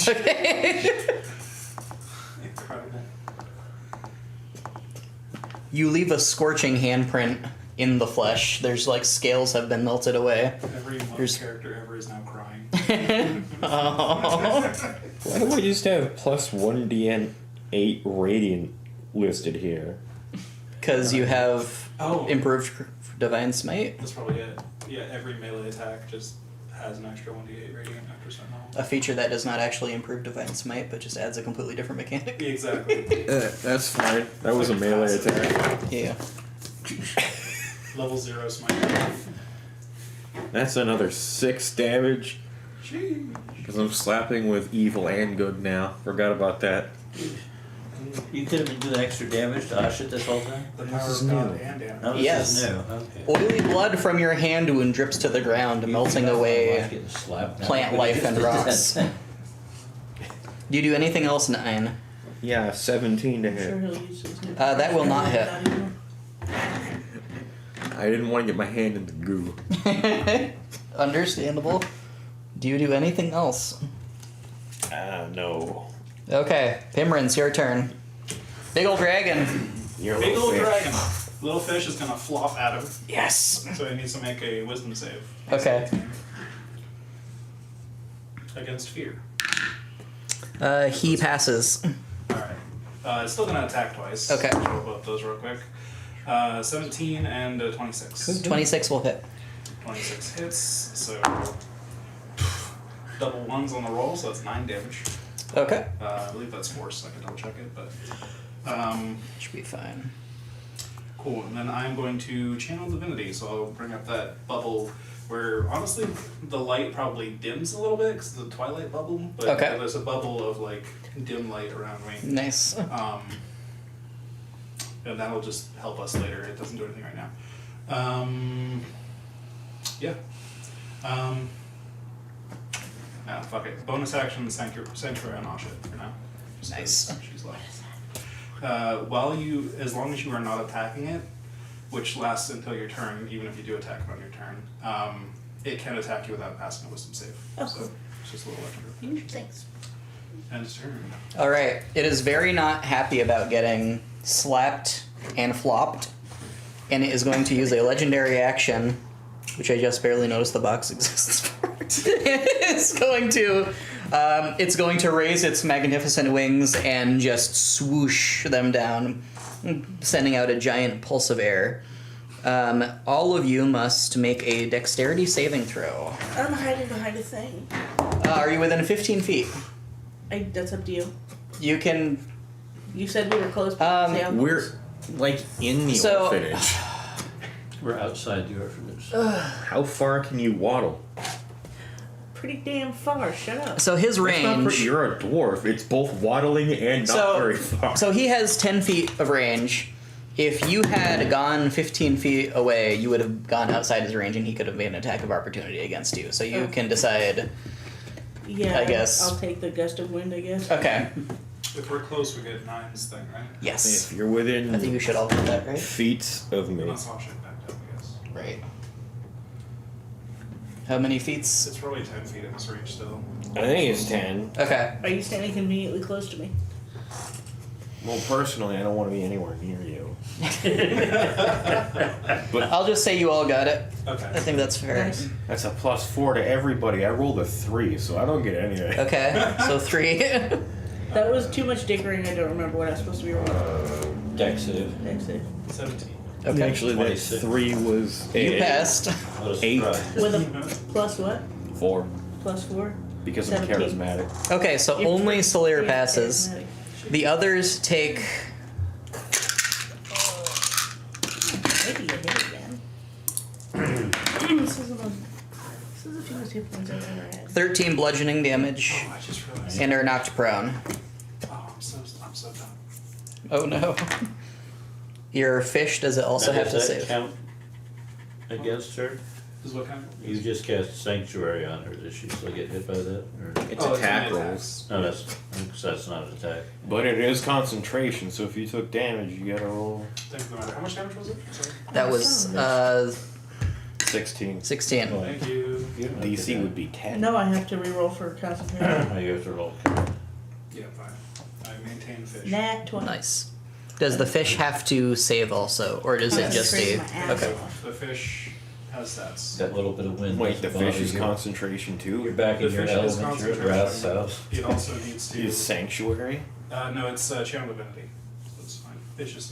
Speaker 4: Incredible.
Speaker 1: You leave a scorching handprint in the flesh. There's like scales have been melted away.
Speaker 4: Every one
Speaker 1: There's-
Speaker 4: character ever is now crying.
Speaker 1: Oh.
Speaker 6: Why do I just have plus 1d8 radiant listed here?
Speaker 1: Because you have
Speaker 4: Oh.
Speaker 1: improved divine smite,
Speaker 4: That's probably it. Yeah, every melee attack just has an extra 1d8 radiant after certain level.
Speaker 1: a feature that does not actually improve divine smite, but just adds a completely different mechanic.
Speaker 4: Exactly.
Speaker 6: That's fine. That was a melee attack.
Speaker 1: Yeah.
Speaker 4: Level 0 smite.
Speaker 6: That's another 6 damage.
Speaker 4: Jeez.
Speaker 6: Because I'm slapping with evil and good now. Forgot about that.
Speaker 5: You could have been doing extra damage to Asha this whole time?
Speaker 4: The power
Speaker 6: is
Speaker 4: of God
Speaker 6: new.
Speaker 4: and damage.
Speaker 5: No, this
Speaker 1: Yes.
Speaker 5: is new. Okay.
Speaker 1: Oily blood from your hand wound drips to the ground, melting
Speaker 5: Wife
Speaker 1: away
Speaker 5: getting slapped now.
Speaker 1: plant life and rocks. Do you do anything else, 9?
Speaker 6: Yeah, 17 to
Speaker 3: I'm sure
Speaker 6: hit.
Speaker 3: he'll use his new
Speaker 1: That will not hit.
Speaker 6: I didn't want to get my hand in the goo.
Speaker 1: Understandable. Do you do anything else?
Speaker 6: No.
Speaker 1: Okay, Pimrin's your turn. Big old dragon.
Speaker 6: You're a
Speaker 4: Big
Speaker 6: little
Speaker 4: old
Speaker 6: fish.
Speaker 4: dragon. Little fish is gonna flop at him,
Speaker 1: Yes.
Speaker 4: so he needs to make a wisdom save.
Speaker 1: Okay.
Speaker 4: Against fear.
Speaker 1: He passes.
Speaker 4: Alright. It's still gonna attack twice.
Speaker 1: Okay.
Speaker 4: I'll show both those real quick. 17 and 26.
Speaker 1: 26 will hit.
Speaker 4: 26 hits, so double ones on the roll, so that's 9 damage.
Speaker 1: Okay.
Speaker 4: I believe that's force, so I can double check it, but
Speaker 1: Should be fine.
Speaker 4: cool. And then I'm going to channel divinity, so I'll bring up that bubble where honestly the light probably dims a little bit because it's a twilight bubble, but
Speaker 1: Okay.
Speaker 4: there's a bubble of like dim light around me.
Speaker 1: Nice.
Speaker 4: And that'll just help us later. It doesn't do anything right now. Yeah. Fuck it. Bonus action, Sanctuary on Asha for now. Just 'cause
Speaker 1: Nice.
Speaker 4: She's left. As long as you are not attacking it, which lasts until your turn, even if you do attack it on your turn, it can attack you without passing a wisdom save.
Speaker 3: Oh,
Speaker 4: So
Speaker 3: cool.
Speaker 4: it's just a little extra.
Speaker 3: Thanks.
Speaker 4: End its turn.
Speaker 1: All right. It is very not happy about getting slapped and flopped, and it is going to use a legendary action, which I just barely noticed the box exists for. it's going to raise its magnificent wings and just swoosh them down, sending out a giant pulse of air. All of you must make a dexterity saving throw.
Speaker 3: I'm hiding behind a thing.
Speaker 1: Are you within 15 feet?
Speaker 3: That's up to you.
Speaker 1: You can.
Speaker 3: You said we were close. But say I'm
Speaker 6: We're
Speaker 3: close.
Speaker 6: like in the
Speaker 1: So-
Speaker 6: orphanage.
Speaker 5: We're outside the orphanage.
Speaker 6: How far can you waddle?
Speaker 3: Pretty damn far. Shut up.
Speaker 1: So his
Speaker 6: It's not
Speaker 1: range.
Speaker 6: you're a dwarf. It's both waddling and not very far.
Speaker 1: So he has 10 feet of range. If you had gone 15 feet away, you would have gone outside his range and he could have made an attack of opportunity against you. So you can decide.
Speaker 3: Yeah.
Speaker 1: I guess.
Speaker 3: I'll take the gust of wind. I guess.
Speaker 1: Okay.
Speaker 4: If we're close, we get 9's thing, right?
Speaker 1: Yes.
Speaker 6: If you're within
Speaker 1: I think you should all do that, right?
Speaker 6: feet of me,
Speaker 4: Unless Asha backed up, I guess.
Speaker 1: Right. How many feet's?
Speaker 4: It's probably 10 feet in this range still.
Speaker 6: I think it's 10.
Speaker 1: Okay.
Speaker 3: Are you standing conveniently close to me?
Speaker 6: Well, personally, I don't want to be anywhere near you. But
Speaker 1: I'll just say you all got it. I
Speaker 4: Okay.
Speaker 1: think that's fair.
Speaker 3: Nice.
Speaker 6: that's a +4 to everybody. I rolled a 3, so I don't get anything.
Speaker 1: Okay, so 3.
Speaker 3: That was too much dickering. I don't remember what I was supposed to be rolling.
Speaker 5: Deck save.
Speaker 3: Next day.
Speaker 4: 17.
Speaker 1: Okay.
Speaker 6: Actually, that
Speaker 5: 26.
Speaker 6: 3 was
Speaker 1: You passed.
Speaker 5: What a
Speaker 6: 8.
Speaker 5: surprise.
Speaker 3: With a plus what?
Speaker 6: 4
Speaker 3: Plus 4?
Speaker 6: because I'm
Speaker 3: 17.
Speaker 6: charismatic.
Speaker 1: Okay, so
Speaker 3: You're
Speaker 1: only Solaire
Speaker 3: Yeah,
Speaker 1: passes.
Speaker 3: charismatic.
Speaker 1: The others take
Speaker 3: Maybe you hit again. This is the fewest hit points I've ever had.
Speaker 1: 13 bludgeoning damage
Speaker 4: Oh, I just realized.
Speaker 1: and are knocked prone.
Speaker 4: Oh, I'm so dumb.
Speaker 1: Oh no. Your fish, does it also
Speaker 5: Now,
Speaker 1: have to
Speaker 5: does that
Speaker 1: save?
Speaker 5: count against her?
Speaker 4: This is what kind of?
Speaker 5: You just cast Sanctuary on her. Does she still get hit by that? Or?
Speaker 6: It's
Speaker 4: Oh,
Speaker 6: attack
Speaker 4: only
Speaker 6: rolls.
Speaker 4: attacks.
Speaker 5: No, that's not an attack.
Speaker 6: But it is concentration, so if you took damage, you gotta roll
Speaker 4: Doesn't matter. How much damage was it? Sorry.
Speaker 1: That was
Speaker 6: 16.
Speaker 1: 16.
Speaker 4: Thank you.
Speaker 5: You don't have to
Speaker 6: DC
Speaker 5: do
Speaker 6: would be 10.
Speaker 3: No, I have to reroll for concentration.
Speaker 5: that. Oh, you have to roll.
Speaker 4: Yeah, fine. I maintain fish.
Speaker 3: Nat 20.
Speaker 1: Nice. Does the fish have to save also, or does it just
Speaker 3: Concentrate
Speaker 1: stay?
Speaker 3: my ass
Speaker 1: Okay.
Speaker 3: off.
Speaker 4: The fish has stats.
Speaker 5: That little bit of wind.
Speaker 6: Wait, the
Speaker 5: doesn't bother
Speaker 6: fish is
Speaker 5: you.
Speaker 6: concentration
Speaker 5: You're
Speaker 6: too?
Speaker 5: back in
Speaker 4: The
Speaker 5: your
Speaker 4: fish is
Speaker 5: element. You're at
Speaker 4: concentration.
Speaker 5: Rath's house.
Speaker 4: It also needs to.
Speaker 6: Is sanctuary?
Speaker 4: No, it's Channel Divinity. So it's fine. Fish is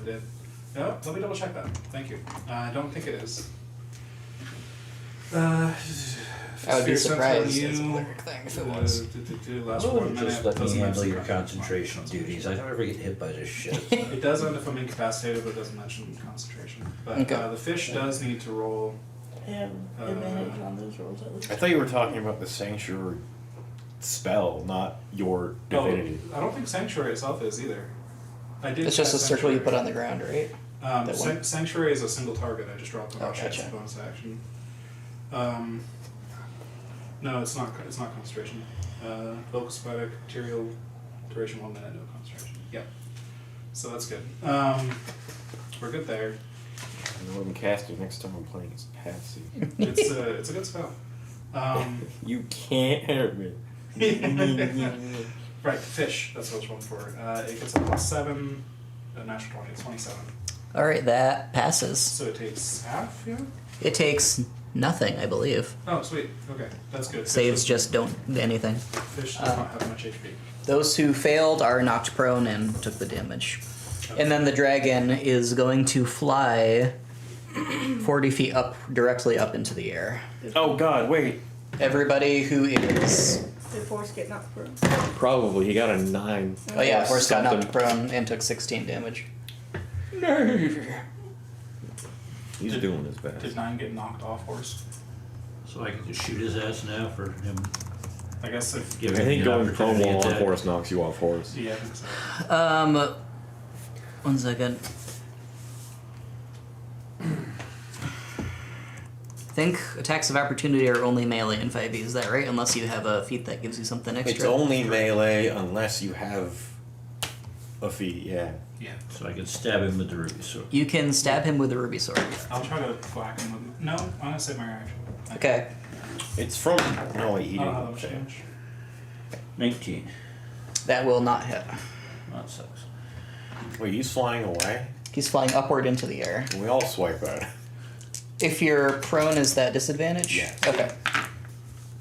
Speaker 4: dead. No, let me double check that. Thank you. I don't think it is.
Speaker 1: I would be
Speaker 4: Sphere Sense on
Speaker 1: surprised
Speaker 4: you,
Speaker 1: as a cleric thing if it was.
Speaker 4: Last
Speaker 5: Oh,
Speaker 4: 1 minute.
Speaker 5: just let me
Speaker 4: doesn't
Speaker 5: handle your
Speaker 4: mention-
Speaker 5: concentration duties. I don't ever get hit by this shit.
Speaker 4: It does end if I'm incapacitated, but it doesn't mention concentration. But
Speaker 1: Okay.
Speaker 4: the fish does need to roll.
Speaker 3: I have advantage on those rolls at least.
Speaker 6: I thought you were talking about the sanctuary spell, not your divinity.
Speaker 4: No, I don't think Sanctuary itself is either. I did.
Speaker 1: It's just a
Speaker 4: cast
Speaker 1: circle you
Speaker 4: Sanctuary.
Speaker 1: put on the ground, right? that one?
Speaker 4: Sanctuary is a single target. I just dropped the
Speaker 1: Oh,
Speaker 4: mark chance
Speaker 1: gotcha.
Speaker 4: bonus action. No, it's not. It's not concentration. Vocal spadic, material, duration 1 minute, no concentration. Yep. So that's good. We're good there.
Speaker 6: I'm going to cast it next time I'm playing as Patsy.
Speaker 4: It's a good spell.
Speaker 6: You can't hurt me.
Speaker 4: Right, fish. That's what I was rolling for. It gets a +7, a natural 20. It's 27.
Speaker 1: All right, that passes.
Speaker 4: So it takes half. Yeah.
Speaker 1: It takes nothing, I believe.
Speaker 4: Oh, sweet. Okay, that's good.
Speaker 1: Saves
Speaker 4: Fish
Speaker 1: just don't do anything.
Speaker 4: Fish does not have much HP.
Speaker 1: Those who failed are knocked prone and took the damage. And then the dragon is going to fly 40 feet up, directly up into the air.
Speaker 6: Oh god, wait.
Speaker 1: Everybody who is...
Speaker 3: Did Force get knocked prone?
Speaker 6: Probably. He got a 9.
Speaker 1: Oh yeah,
Speaker 6: Or
Speaker 1: Force got
Speaker 6: something.
Speaker 1: knocked prone and took 16 damage.
Speaker 6: He's doing his best.
Speaker 4: Did 9 get knocked off horse?
Speaker 5: So I can just shoot his ass now for him.
Speaker 4: I guess if.
Speaker 5: Give
Speaker 6: I
Speaker 5: him
Speaker 6: think
Speaker 5: the
Speaker 6: going prone
Speaker 5: opportunity
Speaker 6: while on
Speaker 5: attack.
Speaker 6: horse knocks you off horse.
Speaker 4: Yeah, I think so.
Speaker 1: 1 second. I think attacks of opportunity are only melee in 5e, is that right? Unless you have a feat that gives you something extra.
Speaker 6: It's only melee unless you have a feat, yeah.
Speaker 4: Yeah.
Speaker 5: So I can stab him with the ruby sword.
Speaker 1: You can stab him with a ruby sword.
Speaker 4: I'll try to whack him with. No, I'm gonna save my reaction.
Speaker 1: Okay.
Speaker 6: It's from. No, wait, he
Speaker 4: I don't have that
Speaker 6: didn't
Speaker 4: much
Speaker 6: say.
Speaker 4: damage.
Speaker 5: 19.
Speaker 1: That will not hit.
Speaker 5: That sucks.
Speaker 6: Wait, he's flying away?
Speaker 1: He's flying upward into the air.
Speaker 6: We all swipe that.
Speaker 1: If you're prone, is that disadvantage?
Speaker 6: Yes.
Speaker 1: Okay.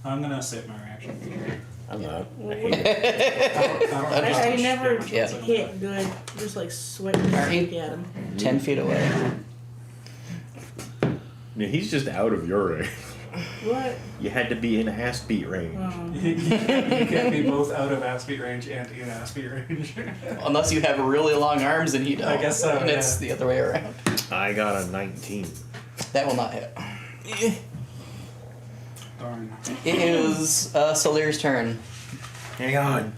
Speaker 4: I'm gonna save my reaction.
Speaker 6: I'm not. I
Speaker 3: Well,
Speaker 6: hate it.
Speaker 3: I never
Speaker 1: Yeah.
Speaker 3: hit good. Just like sweating
Speaker 1: Are you-
Speaker 3: at him.
Speaker 1: 10 feet away.
Speaker 6: Yeah, he's just out of your range.
Speaker 3: What?
Speaker 6: You had to be in ass beat range.
Speaker 4: You can't be both out of ass beat range and in ass beat range.
Speaker 1: Unless you have really long arms and you don't.
Speaker 4: I guess so,
Speaker 1: And it's the other way around.
Speaker 6: I got a 19.
Speaker 1: That will not hit.
Speaker 4: Darn.
Speaker 1: It is Solaire's turn.
Speaker 6: Hang on.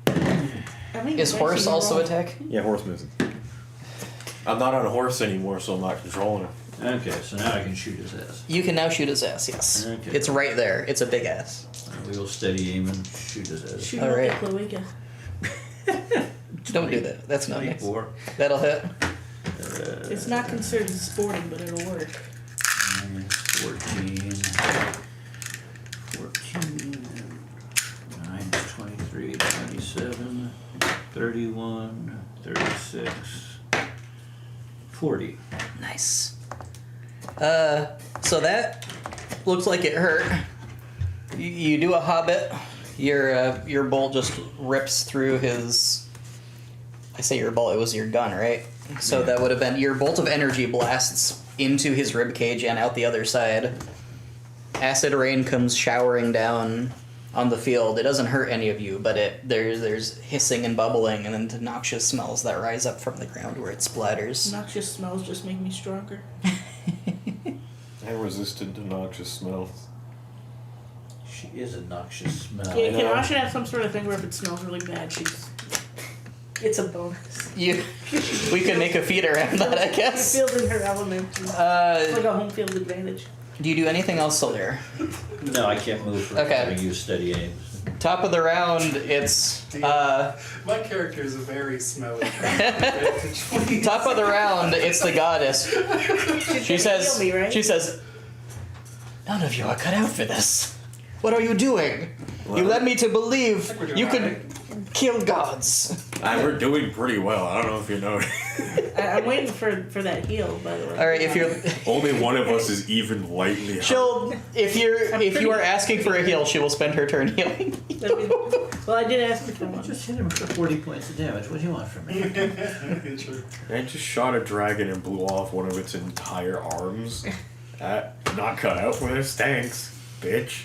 Speaker 3: I mean,
Speaker 1: Is horse also attack?
Speaker 6: Yeah, horse missing. I'm not on a horse anymore, so I'm not controlling him.
Speaker 5: Okay, so now I can shoot his ass.
Speaker 1: You can now shoot his ass, yes.
Speaker 5: Okay.
Speaker 1: It's right there. It's a big ass.
Speaker 5: We will steady aim and shoot his ass.
Speaker 3: Shoot
Speaker 1: All
Speaker 3: him
Speaker 1: right.
Speaker 3: with the cloaca.
Speaker 1: Don't do that. That's not nice.
Speaker 5: 24.
Speaker 1: That'll hit.
Speaker 3: It's not considered sporting, but it'll work.
Speaker 5: 14. 14. 9 is 23, 27. 31, 36, 40.
Speaker 1: Nice. So that looks like it hurt. You do a hobbit. Your bolt just rips through his. I say your bolt. It was your gun, right? So that would have been your bolt of energy blasts into his rib cage and out the other side. Acid rain comes showering down on the field. It doesn't hurt any of you, but there's hissing and bubbling and then noxious smells that rise up from the ground where it splatters.
Speaker 3: Noxious smells just make me stronger.
Speaker 2: I'm resistant to noxious smells.
Speaker 5: She is a noxious smell.
Speaker 3: Can Asha have some sort of thing where if it smells really bad, it's a bonus.
Speaker 1: We could make a feat around that, I guess.
Speaker 3: She feels in her element. It's like a home field advantage.
Speaker 1: Do you do anything else, Solaire?
Speaker 5: No, I can't move for
Speaker 1: Okay.
Speaker 5: having used steady aims.
Speaker 1: Top of the round, it's
Speaker 4: My character is a very smelly.
Speaker 1: top of the round. It's the goddess. She says.
Speaker 3: Heal me, right?
Speaker 1: She says, "None of you are cut out for this. What are you doing? You led me to believe
Speaker 4: we're doing
Speaker 1: you
Speaker 4: alright.
Speaker 1: could kill gods."
Speaker 2: We're doing pretty well. I don't know if you know.
Speaker 3: I'm waiting for that heal, by the way.
Speaker 1: All right, if you're,
Speaker 2: Only one of us is even lightly hurt.
Speaker 1: she'll if you are asking for a heal, she will spend her turn healing.
Speaker 3: Well, I did ask you for
Speaker 5: I
Speaker 3: one.
Speaker 5: just hit him for 40 points of damage. What do you want from me?
Speaker 4: True.
Speaker 2: I just shot a dragon and blew off one of its entire arms. Not cut out for this. Thanks, bitch.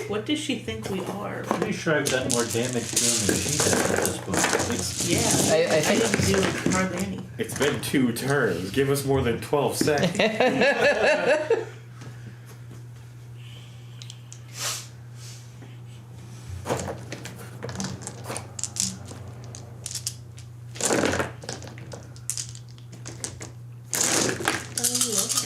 Speaker 3: What does she think we are?
Speaker 5: Pretty sure I've done more damage to him than she has at this point.
Speaker 3: Yeah,
Speaker 1: I think-
Speaker 3: didn't do hardly any.
Speaker 2: It's been 2 turns. Give us more than 12 seconds.
Speaker 3: Oh,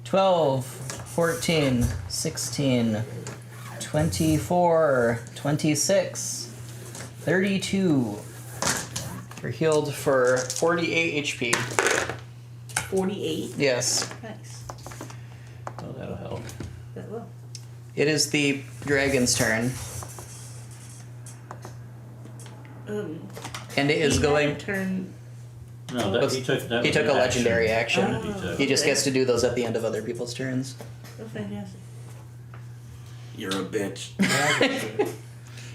Speaker 1: 12, 14, 16, 24, 26, 32. You're healed for 48 HP.
Speaker 3: 48.
Speaker 1: Yes.
Speaker 3: Nice.
Speaker 5: Oh, that'll help.
Speaker 3: That will.
Speaker 1: It is the dragon's turn. And it is
Speaker 3: He had
Speaker 1: going.
Speaker 3: a turn.
Speaker 5: No, that, he took that.
Speaker 1: He
Speaker 5: was
Speaker 1: took
Speaker 5: an
Speaker 1: a legendary action.
Speaker 3: Oh.
Speaker 1: He just gets to do those at the end of other people's turns.
Speaker 3: Oh, fantastic.
Speaker 2: You're a bitch.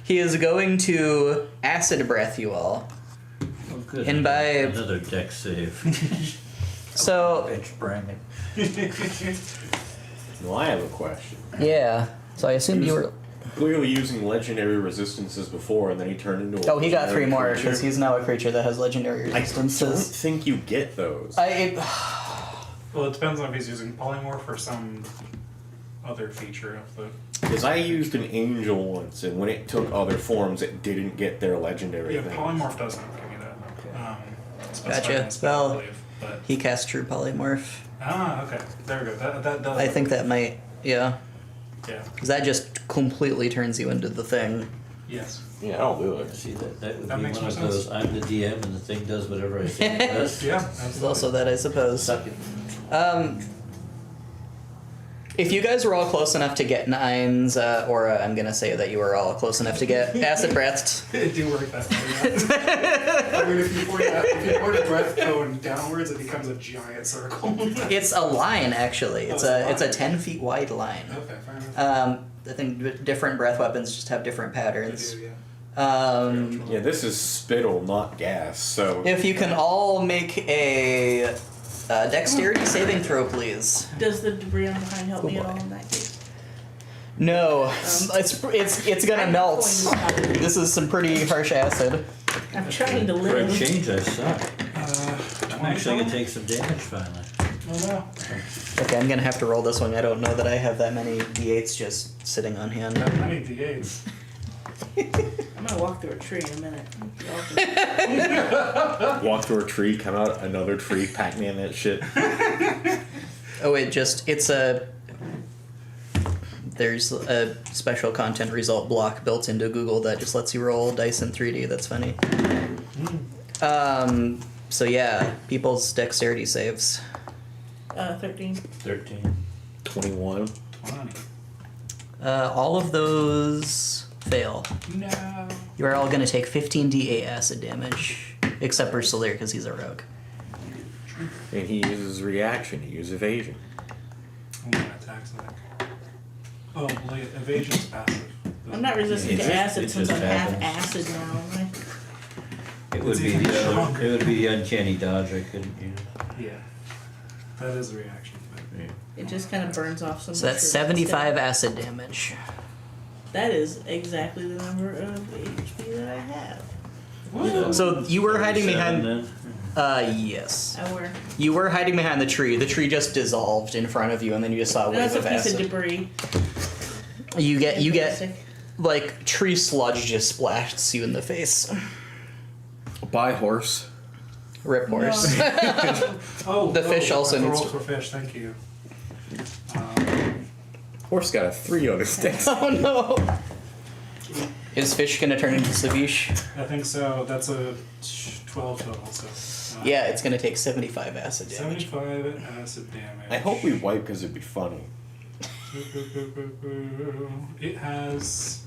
Speaker 1: He is going to acid breath you all.
Speaker 5: Oh, good.
Speaker 1: And by-
Speaker 5: another deck save.
Speaker 1: So
Speaker 5: Bitch bragging.
Speaker 2: Well, I have a question.
Speaker 1: yeah. So I assumed you were.
Speaker 2: Clearly using legendary resistances before, and then he turned into a
Speaker 1: Oh, he got 3
Speaker 2: legendary
Speaker 1: more
Speaker 2: creature.
Speaker 1: because he's now a creature that has legendary
Speaker 2: I don't
Speaker 1: resistances.
Speaker 2: think you get those.
Speaker 4: Well, it depends on if he's using polymorph or some other feature of the.
Speaker 2: Because I used an angel once, and when it took other forms, it didn't get their legendary
Speaker 4: Yeah,
Speaker 2: things.
Speaker 4: polymorph doesn't give you that. Specified
Speaker 1: Gotcha.
Speaker 4: in the spell, I
Speaker 1: Well,
Speaker 4: believe, but
Speaker 1: He cast True Polymorph.
Speaker 4: okay, there we go. That does.
Speaker 1: I think that might. Yeah.
Speaker 4: Yeah.
Speaker 1: Because that just completely turns you into the thing.
Speaker 4: Yes.
Speaker 2: Yeah, I'll do it.
Speaker 5: See, that would
Speaker 4: That
Speaker 5: be
Speaker 4: makes
Speaker 5: one of
Speaker 4: more sense.
Speaker 5: those, I'm the DM and the thing does whatever I say it does.
Speaker 4: Yeah.
Speaker 1: There's
Speaker 4: Absolutely.
Speaker 1: also that, I suppose.
Speaker 5: Suck it.
Speaker 1: If you guys were all close enough to get 9s, Aura, I'm gonna say that you were all close enough to get acid breathed.
Speaker 4: It do work that way. Yeah. I mean, if you pour the breath cone downwards, it becomes a giant circle.
Speaker 1: It's a line, actually. It's a 10 feet wide line.
Speaker 4: Okay, fair enough.
Speaker 1: I think different breath weapons just have different
Speaker 4: They
Speaker 1: patterns.
Speaker 4: do, yeah.
Speaker 2: Yeah, this is spittle, not gas, so...
Speaker 1: If you can all make a dexterity saving throw, please.
Speaker 3: Does the debris on behind help
Speaker 1: Oh,
Speaker 3: me at
Speaker 1: boy.
Speaker 3: all in that case?
Speaker 1: No, it's gonna
Speaker 3: I'm
Speaker 1: melt.
Speaker 3: going to stop.
Speaker 1: This is some pretty harsh acid.
Speaker 3: I'm trying to
Speaker 5: For a
Speaker 3: live.
Speaker 5: change, I suck. I'm actually gonna
Speaker 4: 20?
Speaker 5: take some damage finally.
Speaker 4: Oh no.
Speaker 1: Okay, I'm gonna have to roll this one. I don't know that I have that many d8s just sitting on hand.
Speaker 4: I need D8s.
Speaker 3: I'm gonna walk through a tree in a minute. Y'all can-
Speaker 2: Walk through a tree, come out another tree, Pac-Man that shit.
Speaker 1: Oh, there's a special content result block built into Google that just lets you roll dice in 3D. That's funny. So yeah, people's dexterity saves.
Speaker 3: 13.
Speaker 5: 13.
Speaker 2: 21.
Speaker 4: 20.
Speaker 1: All of those fail.
Speaker 4: No.
Speaker 1: You are all going to take 15d8 acid damage, except for Solir because he's a rogue.
Speaker 2: And he uses reaction. He uses evasion.
Speaker 4: I'm gonna attack something. Oh, well, evasion's passive.
Speaker 3: I'm not resistant
Speaker 5: It
Speaker 3: to
Speaker 5: just-
Speaker 3: acid
Speaker 5: it
Speaker 3: since
Speaker 5: just
Speaker 3: I'm half
Speaker 5: happens.
Speaker 3: acid now. Right?
Speaker 5: It would
Speaker 4: It's
Speaker 5: be
Speaker 4: even
Speaker 5: the
Speaker 4: stronger.
Speaker 5: it would be the uncanny dodge. I couldn't use.
Speaker 4: Yeah. That is a reaction. But
Speaker 5: Yeah.
Speaker 3: It just kind of burns off some.
Speaker 1: So that's
Speaker 3: mushrooms
Speaker 1: 75
Speaker 3: instead.
Speaker 1: acid damage.
Speaker 3: That is exactly the number of HP that I have.
Speaker 1: So you were hiding
Speaker 5: 37
Speaker 1: behind.
Speaker 5: then?
Speaker 1: Yes.
Speaker 3: I wear.
Speaker 1: You were hiding behind the tree. The tree just dissolved in front of you, and then you just saw a wave
Speaker 3: That's a
Speaker 1: of
Speaker 3: piece of
Speaker 1: acid.
Speaker 3: debris.
Speaker 1: You get
Speaker 3: Fantastic.
Speaker 1: like tree sludge just splashes you in the face.
Speaker 2: Buy horse.
Speaker 1: Rip horse.
Speaker 4: Oh,
Speaker 1: The fish also
Speaker 4: I
Speaker 1: needs
Speaker 4: rolled
Speaker 1: to-
Speaker 4: for fish. Thank you.
Speaker 2: Horse got a 3 on his sticks.
Speaker 1: Oh no! Is fish gonna turn into Slavish?
Speaker 4: I think so. That's a 12 total. So.
Speaker 1: Yeah, it's gonna take 75 acid damage.
Speaker 4: 75 acid damage.
Speaker 2: I hope we wipe because it'd be funny.
Speaker 4: It has.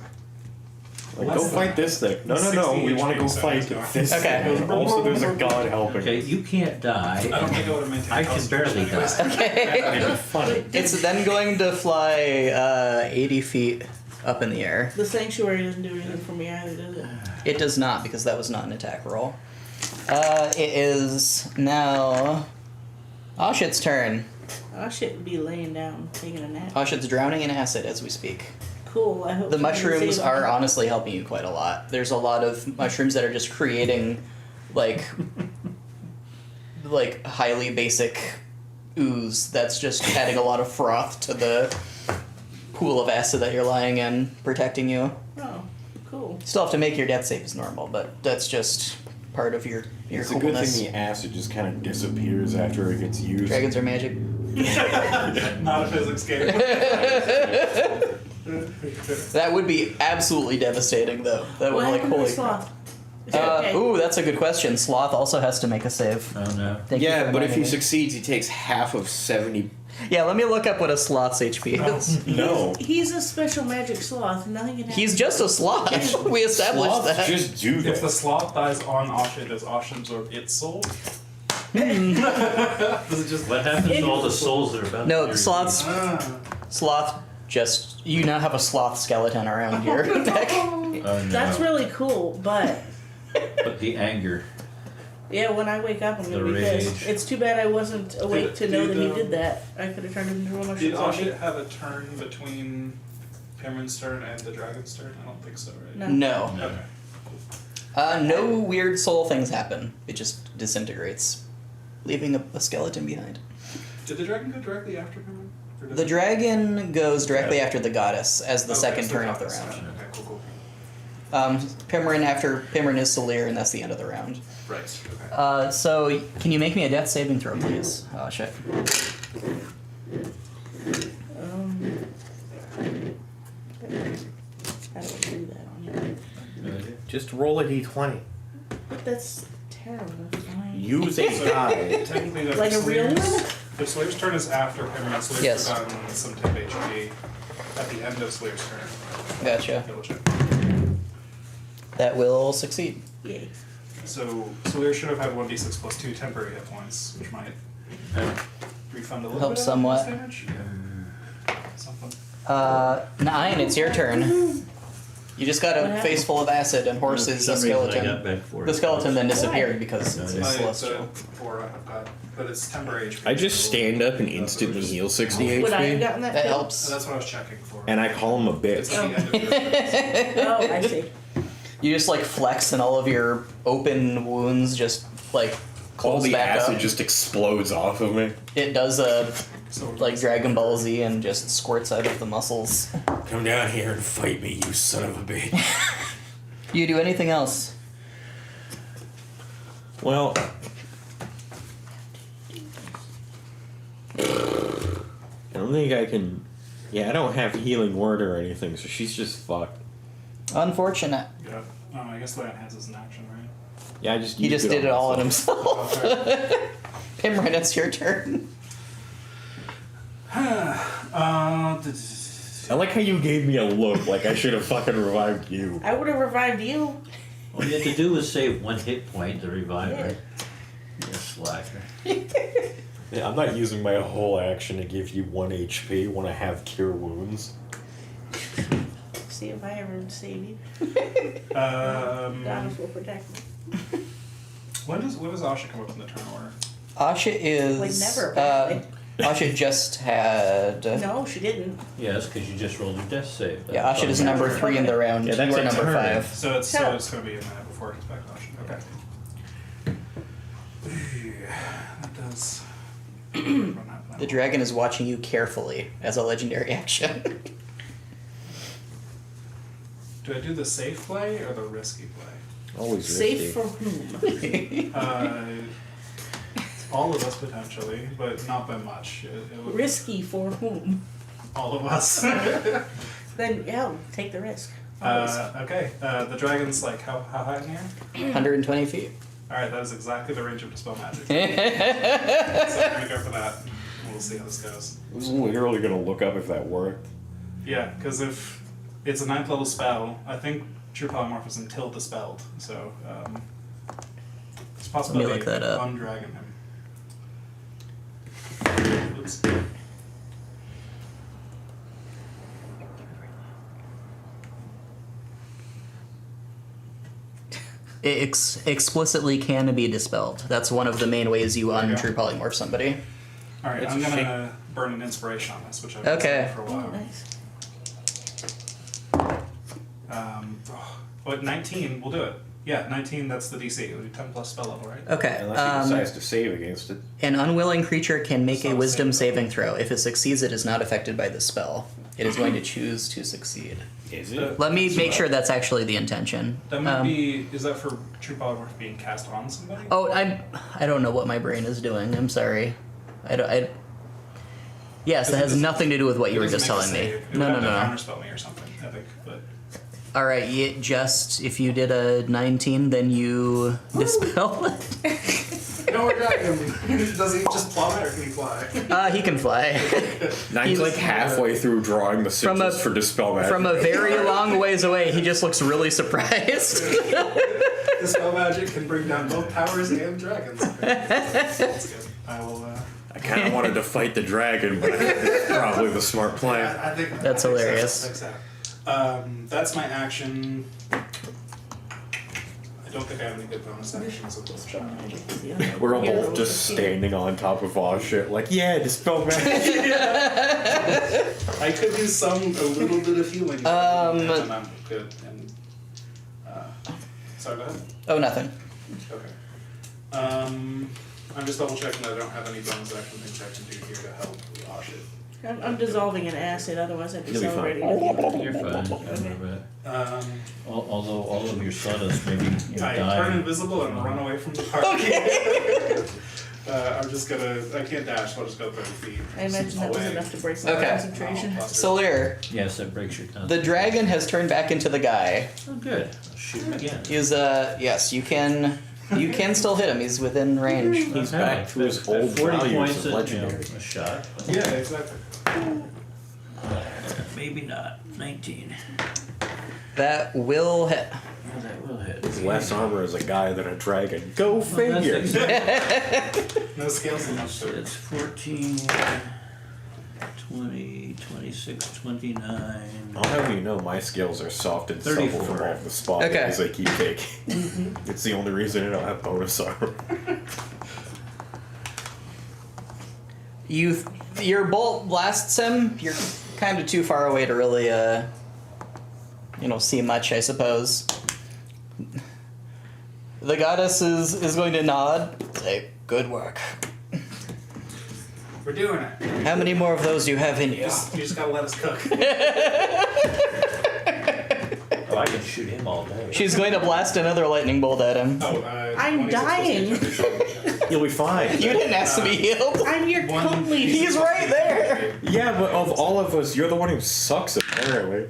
Speaker 2: Like,
Speaker 4: Less
Speaker 2: go
Speaker 4: than
Speaker 2: fight this thing. No, no, no.
Speaker 4: 60
Speaker 2: We want to go
Speaker 4: HP, so
Speaker 2: fight
Speaker 4: it's going.
Speaker 2: this
Speaker 1: Okay.
Speaker 2: thing. Also, there's a god helping.
Speaker 5: Okay, you can't die.
Speaker 4: I don't think I would have maintained.
Speaker 5: I can barely die.
Speaker 1: Okay.
Speaker 2: It'd be funny.
Speaker 1: It's then going to fly 80 feet up in the air.
Speaker 3: The sanctuary doesn't do anything for me either, does it?
Speaker 1: It does not, because that was not an attack roll. It is now Oshit's turn.
Speaker 3: I shouldn't be laying down taking a nap.
Speaker 1: Oshit's drowning in acid as we speak.
Speaker 3: Cool. I hope
Speaker 1: The
Speaker 3: somebody
Speaker 1: mushrooms
Speaker 3: saves
Speaker 1: are
Speaker 3: me.
Speaker 1: honestly helping you quite a lot. There's a lot of mushrooms that are just creating, like highly basic ooze that's just adding a lot of froth to the pool of acid that you're lying in, protecting you.
Speaker 3: Oh, cool.
Speaker 1: Still have to make your death save as normal, but that's just part of your
Speaker 2: It's a good
Speaker 1: coolness.
Speaker 2: thing the acid just kind of disappears after it gets used.
Speaker 1: Dragons are magic.
Speaker 4: Not a physics game.
Speaker 1: That would be absolutely devastating, though. That would
Speaker 3: What
Speaker 1: like
Speaker 3: happened to
Speaker 1: holy.
Speaker 3: the sloth? Is it okay?
Speaker 1: Ooh, that's a good question. Sloth also has to make a save.
Speaker 5: Oh no.
Speaker 1: Thank you
Speaker 2: Yeah,
Speaker 1: for
Speaker 2: but if
Speaker 1: reminding
Speaker 2: he
Speaker 1: me.
Speaker 2: succeeds, he takes half of 70.
Speaker 1: Yeah, let me look up what a sloth's HP is.
Speaker 2: No.
Speaker 3: He's a special magic sloth. Nothing can happen.
Speaker 1: He's just a sloth. We established
Speaker 2: Sloths
Speaker 1: that.
Speaker 2: just do
Speaker 4: If the
Speaker 2: this.
Speaker 4: sloth dies on Asha, does Asha absorb its soul? Does it just
Speaker 5: What happens to all the souls that are about
Speaker 1: No,
Speaker 5: to
Speaker 1: sloths. Sloth just. You now have a sloth skeleton around your neck.
Speaker 5: Oh no.
Speaker 3: That's really cool, but
Speaker 5: But the anger.
Speaker 3: yeah, when I wake up, I'm gonna
Speaker 5: The
Speaker 3: be pissed.
Speaker 5: rage.
Speaker 3: It's too bad I wasn't awake to know that he did that. I could have turned him into a
Speaker 4: Did
Speaker 3: mushroom zombie.
Speaker 4: Asha have a turn between Cameron's turn and the dragon's turn? I don't think so, right?
Speaker 3: No.
Speaker 1: No.
Speaker 4: Okay.
Speaker 1: No weird soul things happen. It just disintegrates, leaving a skeleton behind.
Speaker 4: Did the dragon go directly after Cameron? Or did
Speaker 1: The
Speaker 4: it-
Speaker 1: dragon goes directly after the goddess as the
Speaker 4: Okay,
Speaker 1: second
Speaker 4: so
Speaker 1: turn of the
Speaker 4: goddess.
Speaker 1: round.
Speaker 4: Okay, cool.
Speaker 1: Pimrin is Solir, and that's the end of the round.
Speaker 4: Right, okay.
Speaker 1: So can you make me a death saving throw, please? Oh shit.
Speaker 3: How do I do that on here?
Speaker 6: Just roll a d20.
Speaker 3: But that's terrible. Fine.
Speaker 6: Use a die.
Speaker 4: Technically, that's
Speaker 3: Like a real one?
Speaker 4: If Slayer's turn is after Cameron, Slayer's
Speaker 1: Yes.
Speaker 4: gotten some temp HP at the end of Slayer's turn.
Speaker 1: Gotcha.
Speaker 4: Double check.
Speaker 1: That will succeed.
Speaker 3: Yay.
Speaker 4: So Slayer should have had 1d6 plus 2 temporary hit points, which might refund a little
Speaker 1: Help
Speaker 4: bit
Speaker 1: somewhat.
Speaker 4: of damage. Something.
Speaker 1: Nine, it's your turn. You just got
Speaker 3: What
Speaker 1: a
Speaker 3: happened?
Speaker 1: face full of acid, and horse
Speaker 5: For
Speaker 1: is
Speaker 5: some
Speaker 1: a
Speaker 5: reason I got
Speaker 1: skeleton.
Speaker 5: back for
Speaker 1: The
Speaker 5: it.
Speaker 1: skeleton then disappeared
Speaker 3: Why?
Speaker 1: because it's
Speaker 5: Yeah.
Speaker 1: celestial.
Speaker 4: 4 I've got, but it's temporary HP.
Speaker 2: I just stand up and instantly heal 60
Speaker 3: Would I have
Speaker 2: HP,
Speaker 3: gotten that?
Speaker 1: That
Speaker 3: too?
Speaker 1: helps.
Speaker 4: So that's what I was checking for.
Speaker 2: and I call him a
Speaker 4: It's
Speaker 2: bitch.
Speaker 4: at the end of your turn.
Speaker 3: Oh, I see.
Speaker 1: You just like flex, and all of your open wounds just like
Speaker 2: All
Speaker 1: close
Speaker 2: the
Speaker 1: back
Speaker 2: acid
Speaker 1: up.
Speaker 2: just explodes off of me.
Speaker 1: It does a
Speaker 4: So
Speaker 1: like Dragon Ball Z and just squirts out of the muscles.
Speaker 2: Come down here and fight me, you son of a bitch.
Speaker 1: You do anything else?
Speaker 2: Well, I don't think I can. Yeah, I don't have healing word or anything, so she's just fucked.
Speaker 1: Unfortunate.
Speaker 4: Yeah. I guess Lay on Hands is an action, right?
Speaker 2: Yeah, I just
Speaker 1: He
Speaker 2: used
Speaker 1: just did it all on
Speaker 2: myself.
Speaker 1: himself.
Speaker 4: Okay.
Speaker 1: Pimrin, it's your turn.
Speaker 2: I like how you gave me a look like I should have fucking revived you.
Speaker 3: I would have revived you.
Speaker 5: All you had to do was save 1 hit point to revive her. You slacker.
Speaker 2: Yeah, I'm not using my whole action to give you 1 HP when I have Cure Wounds.
Speaker 3: See if I ever save you. Goddess will protect me.
Speaker 4: When does Asha come up in the turn order?
Speaker 1: Asha is.
Speaker 3: Like never, apparently.
Speaker 1: Asha just had.
Speaker 3: No, she didn't.
Speaker 5: Yes, because you just rolled your death save.
Speaker 1: Yeah,
Speaker 5: That's
Speaker 1: Asha
Speaker 5: all
Speaker 1: is
Speaker 5: you
Speaker 1: number
Speaker 5: have.
Speaker 1: 3 in the round.
Speaker 2: Yeah, that's
Speaker 1: you are
Speaker 2: a
Speaker 1: number
Speaker 2: turn.
Speaker 1: 5.
Speaker 4: So it's
Speaker 3: Shut up.
Speaker 4: going to be a minute before it comes back to Asha. Okay. That does.
Speaker 1: The dragon is watching you carefully as a legendary action.
Speaker 4: Do I do the safe play or the risky play?
Speaker 2: Always risky.
Speaker 3: Safe for whom?
Speaker 4: All of us potentially, but not by much. It would,
Speaker 3: Risky for whom?
Speaker 4: all of us.
Speaker 3: Then, yeah, take the risk. Always.
Speaker 4: Okay. The dragon's like how high in the air?
Speaker 1: 120 feet.
Speaker 4: All right, that is exactly the range of dispel magic. So I'm gonna go for that. We'll see how this goes.
Speaker 2: I was literally gonna look up if that worked.
Speaker 4: Yeah, because if it's a 9th level spell, I think True Polymorph is until dispelled, so it's a possibility
Speaker 1: look that up.
Speaker 4: undragon him. Oops.
Speaker 1: It explicitly can be dispelled. That's one of the main ways you
Speaker 4: There you go.
Speaker 1: untrue polymorph somebody.
Speaker 4: All right,
Speaker 2: It's
Speaker 4: I'm
Speaker 2: a
Speaker 4: gonna burn an inspiration on this, which I've been
Speaker 1: Okay.
Speaker 4: saying for a
Speaker 3: Oh,
Speaker 4: while.
Speaker 3: nice.
Speaker 4: But 19, we'll do it. Yeah, 19, that's the DC. It'll be 10 plus spell level, right?
Speaker 1: Okay.
Speaker 2: Unless he decides to save against it.
Speaker 1: An unwilling creature can make a
Speaker 4: So
Speaker 1: wisdom
Speaker 4: save.
Speaker 1: saving throw. If it succeeds, it is not affected by the spell. It is going to choose to succeed.
Speaker 2: Is
Speaker 1: Let me make sure that's actually the intention.
Speaker 4: That might be. Is that for True Polymorph being cast on somebody?
Speaker 1: Oh, I don't know what my brain is doing. I'm sorry. Yes, that has nothing to do with what you were just telling me.
Speaker 4: It
Speaker 1: No,
Speaker 4: would
Speaker 1: no,
Speaker 4: have to
Speaker 1: no.
Speaker 4: counterspell me or something epic, but
Speaker 1: All right, if you did a 19, then you dispel it.
Speaker 4: no, we're dragon. Does he just plummet or can he fly?
Speaker 1: He can fly.
Speaker 2: Nine's
Speaker 1: He's-
Speaker 2: like halfway through drawing the
Speaker 1: From
Speaker 2: sigils
Speaker 1: a-
Speaker 2: for Dispel Magic.
Speaker 1: From a very long ways away, he just looks really surprised.
Speaker 4: The spell magic can bring down both powers and dragons. Okay. That's good. I will.
Speaker 2: I kind of wanted to fight the dragon, but I think it's probably the smart plan.
Speaker 4: I think
Speaker 1: That's
Speaker 4: I think
Speaker 1: hilarious.
Speaker 4: So. I think so. That's my action. I don't think I have any good bonus actions with this shot.
Speaker 2: We're all just standing on top of all shit, like, yeah, Dispel Magic.
Speaker 4: I could use a little bit of healing. And I'm good. And sorry, go ahead.
Speaker 1: Oh, nothing.
Speaker 4: Okay. I'm just double checking that I don't have any bonus action things I can do here to help Asha.
Speaker 3: I'm dissolving an acid, otherwise I'd be
Speaker 2: You'll be fine.
Speaker 3: celebrating.
Speaker 5: You're fine. Don't worry about it. Although all of your sawdust maybe you're
Speaker 4: I turn
Speaker 5: dying.
Speaker 4: invisible and run away from the party. Okay. I'm just gonna. I can't dash. So I'll just go 30 feet.
Speaker 3: I imagine that was
Speaker 4: away.
Speaker 3: enough to break my
Speaker 1: Okay.
Speaker 3: concentration.
Speaker 1: Solir,
Speaker 5: Yes, that breaks your
Speaker 1: the
Speaker 5: concentration.
Speaker 1: dragon has turned back into the guy.
Speaker 5: Oh, good. I'll shoot him again.
Speaker 1: Yes, you can still hit him. He's within range.
Speaker 2: He's back to his
Speaker 5: At
Speaker 2: old
Speaker 5: 40
Speaker 2: values
Speaker 5: points
Speaker 2: of
Speaker 5: at, you know,
Speaker 2: legendary.
Speaker 5: a shot.
Speaker 4: Yeah, exactly.
Speaker 5: Maybe not. 19.
Speaker 1: That will hit.
Speaker 5: Well, that will hit.
Speaker 2: He's less armor as a guy than a dragon. Go
Speaker 5: Well,
Speaker 2: figure.
Speaker 5: that's exactly-
Speaker 4: No scales enough
Speaker 5: So
Speaker 4: to.
Speaker 5: it's 14, 20, 26, 29.
Speaker 2: I'll have you know my skills are soft and supple
Speaker 5: 34.
Speaker 2: from all the spot
Speaker 1: Okay.
Speaker 2: kills I keep taking. It's the only reason I don't have bonus armor.
Speaker 1: Your bolt blasts him. You're kind of too far away to really, see much, I suppose. The goddess is going to nod. Say, good work.
Speaker 4: We're doing it.
Speaker 1: How many more of those do you have in you?
Speaker 4: You just gotta let us cook.
Speaker 5: Oh, I can shoot him all day.
Speaker 1: She's going to blast another lightning bolt at him.
Speaker 4: Oh,
Speaker 3: I'm
Speaker 4: 26 plus
Speaker 3: dying.
Speaker 4: nature.
Speaker 2: You'll be fine.
Speaker 1: You didn't ask to be healed.
Speaker 3: I'm your
Speaker 4: One-
Speaker 3: coat leaf.
Speaker 1: He's right there.
Speaker 2: Yeah, but of all of us, you're the one who sucks apparently.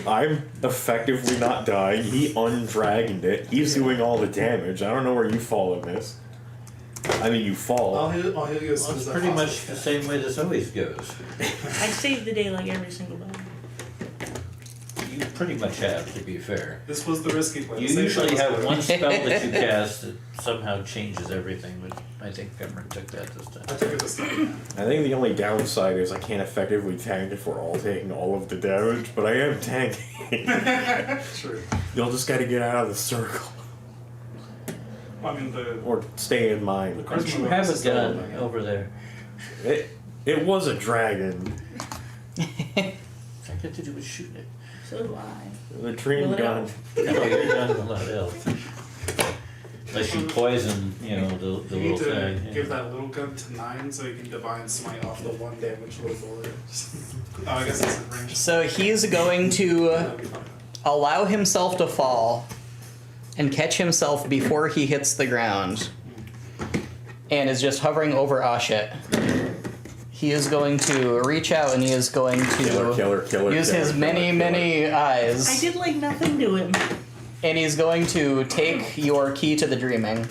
Speaker 2: I'm effectively not dying. He undragoned it. He's doing all the damage. I don't know where you fall in this.
Speaker 6: I mean, you fall.
Speaker 4: I'll heal you as
Speaker 5: Well,
Speaker 4: soon
Speaker 5: it's
Speaker 4: as I
Speaker 5: pretty much
Speaker 4: possibly
Speaker 5: the
Speaker 4: can.
Speaker 5: same way this always goes.
Speaker 3: I save the day like every single time.
Speaker 5: You pretty much have, to be fair.
Speaker 4: This was the risky play.
Speaker 5: You
Speaker 4: The safe
Speaker 5: usually
Speaker 4: play was
Speaker 5: have
Speaker 4: good.
Speaker 5: one spell that you cast that somehow changes everything, but I think Cameron took that this
Speaker 4: I
Speaker 5: time.
Speaker 4: took it this time.
Speaker 6: I think the only downside is I can't effectively tank if we're all taking all of the damage, but I am tanking.
Speaker 4: True.
Speaker 6: You'll just gotta get out of the circle.
Speaker 4: Well, I mean, the
Speaker 6: Or stay in mine.
Speaker 5: Don't you have a gun over there?
Speaker 6: It was a dragon.
Speaker 5: I got to do with shooting it.
Speaker 3: So do I.
Speaker 6: The dream
Speaker 3: Well, it
Speaker 6: gun.
Speaker 5: No, you're done with a lot else. Unless you poison, you know, the
Speaker 4: you
Speaker 5: little
Speaker 4: need to
Speaker 5: thing.
Speaker 4: give that little gun to 9 so you can divine smite off the 1 damage little bullet. Oh, I guess it's in range.
Speaker 1: So he's going to
Speaker 4: That'd be fine.
Speaker 1: allow himself to fall and catch himself before he hits the ground, and is just hovering over Ashit. He is going to reach out and he is going to
Speaker 6: Killer,
Speaker 1: use his many eyes.
Speaker 3: I did like nothing to him.
Speaker 1: And he's going to take your key to the dreaming.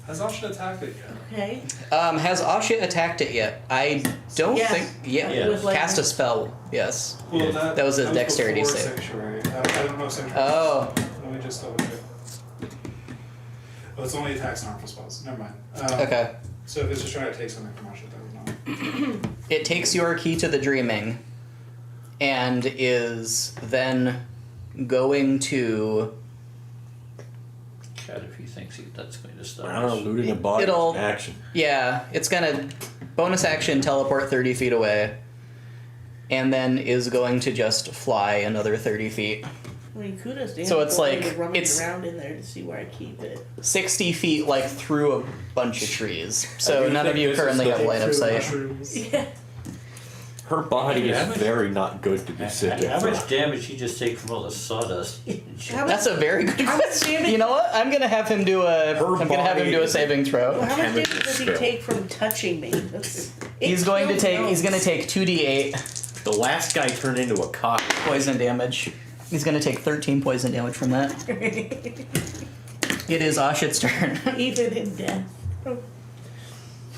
Speaker 4: Has Asha attacked it yet?
Speaker 3: Okay.
Speaker 1: Has Ashit attacked it yet? I don't
Speaker 3: Yes.
Speaker 1: think. Yeah.
Speaker 5: Yeah.
Speaker 3: With, like,
Speaker 1: Cast a spell. Yes.
Speaker 4: Well,
Speaker 1: That was a dexterity
Speaker 4: before
Speaker 1: save.
Speaker 4: Sanctuary. I don't know Sanctuary.
Speaker 1: Oh.
Speaker 4: Let me just double check. Oh, it's only attacks and harmful spells. Never mind.
Speaker 1: Okay.
Speaker 4: So if it's just trying to take something from Asha, that would not.
Speaker 1: It takes your key to the dreaming, and is then going to.
Speaker 5: God, if he thinks that's going to stop.
Speaker 6: I don't know, looting a body
Speaker 1: It'll-
Speaker 6: is an action.
Speaker 1: Yeah, it's gonna bonus action teleport 30 feet away, and then is going to just fly another 30 feet.
Speaker 3: I mean, kudos to him.
Speaker 1: So it's
Speaker 3: for
Speaker 1: like-
Speaker 3: to rummage
Speaker 1: it's-
Speaker 3: around in there to see where I keep it.
Speaker 1: 60 feet, like, through a bunch of trees. So
Speaker 6: I do
Speaker 1: none of
Speaker 6: think
Speaker 1: you
Speaker 6: this is
Speaker 1: currently
Speaker 6: the
Speaker 1: have line of
Speaker 4: True
Speaker 1: sight.
Speaker 4: mushrooms.
Speaker 3: Yeah.
Speaker 6: Her body
Speaker 5: Yeah,
Speaker 6: is
Speaker 5: how much-
Speaker 6: very not good to be sitting.
Speaker 5: How much damage you just take from all the sawdust?
Speaker 3: How
Speaker 1: That's a very good
Speaker 3: How much
Speaker 1: question.
Speaker 3: damage-
Speaker 1: You know what? I'm gonna have him do a.
Speaker 6: Her
Speaker 1: I'm gonna have him
Speaker 6: body
Speaker 1: do a
Speaker 6: is-
Speaker 1: saving
Speaker 3: Well,
Speaker 1: throw.
Speaker 3: how much
Speaker 6: Chemical
Speaker 3: damage does he
Speaker 6: spell.
Speaker 3: take from touching me? It
Speaker 1: He's going to
Speaker 3: kills
Speaker 1: take. He's
Speaker 3: bones.
Speaker 1: gonna take 2d8
Speaker 6: The last guy turned into a cock.
Speaker 1: poison damage. He's gonna take 13 poison damage from that. It is Ashit's turn.
Speaker 3: Even in death.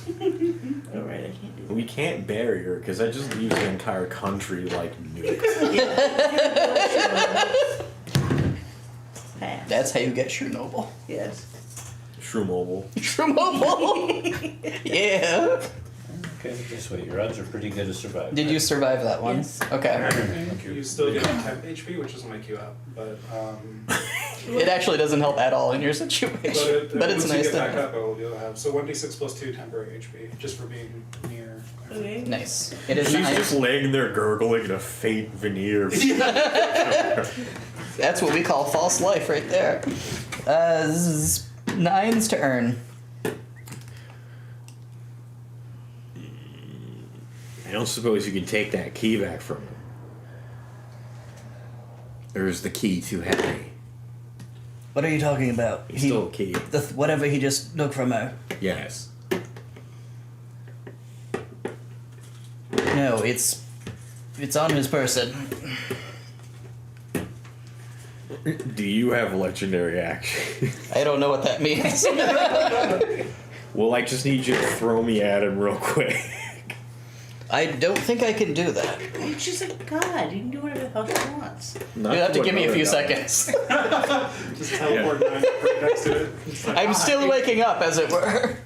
Speaker 3: Alright, I can't do
Speaker 6: We can't bury her because that just leaves the entire country like nuked.
Speaker 3: that. Pass.
Speaker 1: That's how you get Chernobyl.
Speaker 3: Yes.
Speaker 6: Shroomoble.
Speaker 1: Chernobyl. Yeah.
Speaker 5: Okay, guess what? Your odds are pretty good to survive.
Speaker 1: Did you survive that one?
Speaker 3: Yes.
Speaker 1: Okay.
Speaker 4: You still get 10 HP, which doesn't make you up, but
Speaker 1: It actually doesn't help at all in your situation, but it's
Speaker 4: once
Speaker 1: nice
Speaker 4: you get
Speaker 1: to
Speaker 4: back
Speaker 1: have.
Speaker 4: up, you'll have so 1d6 plus 2 temporary HP just for being near.
Speaker 3: Okay.
Speaker 1: Nice. It is
Speaker 6: She's
Speaker 1: nice.
Speaker 6: just laying there gurgling in a faint veneer.
Speaker 1: That's what we call false life right there. This is 9's to earn.
Speaker 6: I don't suppose you can take that key back from him. Or is the key too heavy?
Speaker 1: What are you talking about?
Speaker 6: He's still a key.
Speaker 1: Whatever he just took from her.
Speaker 6: Yes.
Speaker 1: No, it's on his person.
Speaker 6: Do you have legendary action?
Speaker 1: I don't know what that means.
Speaker 6: Well, I just need you to throw me at him real quick.
Speaker 1: I don't think I can do that.
Speaker 3: She's a god. You can do whatever the hell she wants.
Speaker 1: You have to give me a few seconds.
Speaker 4: Just teleport 9 right next to it. It's like,
Speaker 1: I'm still waking up, as it were.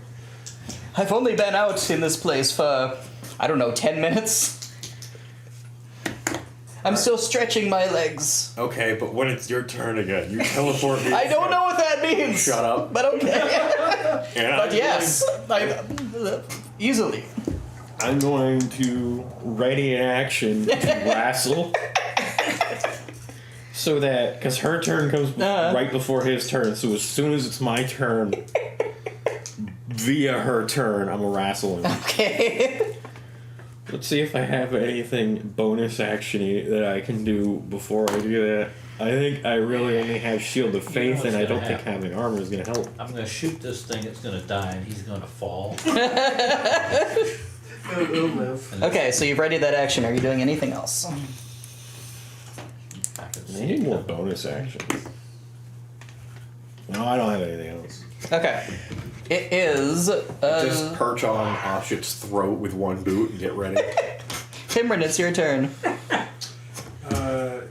Speaker 1: I've only been out in this place for, I don't know, 10 minutes. I'm still stretching my legs.
Speaker 6: Okay, but when it's your turn again, you teleport me.
Speaker 1: I don't know what that means.
Speaker 6: Shut up.
Speaker 1: But okay.
Speaker 6: And
Speaker 1: But yes, easily.
Speaker 6: I'm going to ready an action to wrestle. So that, because her turn comes right before his turn, so as soon as it's my turn, via her turn, I'm a wrestling.
Speaker 1: Okay.
Speaker 6: Let's see if I have anything bonus action that I can do before I do that. I think I really only have Shield of Faith,
Speaker 5: what's
Speaker 6: and I don't
Speaker 5: gonna
Speaker 6: think
Speaker 5: happen.
Speaker 6: having armor is going to help.
Speaker 5: I'm gonna shoot this thing, it's gonna die, and he's gonna fall.
Speaker 4: it'll live.
Speaker 1: Okay, so you've readied that action. Are you doing anything else?
Speaker 5: I can
Speaker 6: I
Speaker 5: see
Speaker 6: need more
Speaker 5: that.
Speaker 6: bonus actions. No, I don't have anything else.
Speaker 1: Okay. It is.
Speaker 6: Just perch on Oshit's throat with one boot and get ready.
Speaker 1: Timron, it's your turn.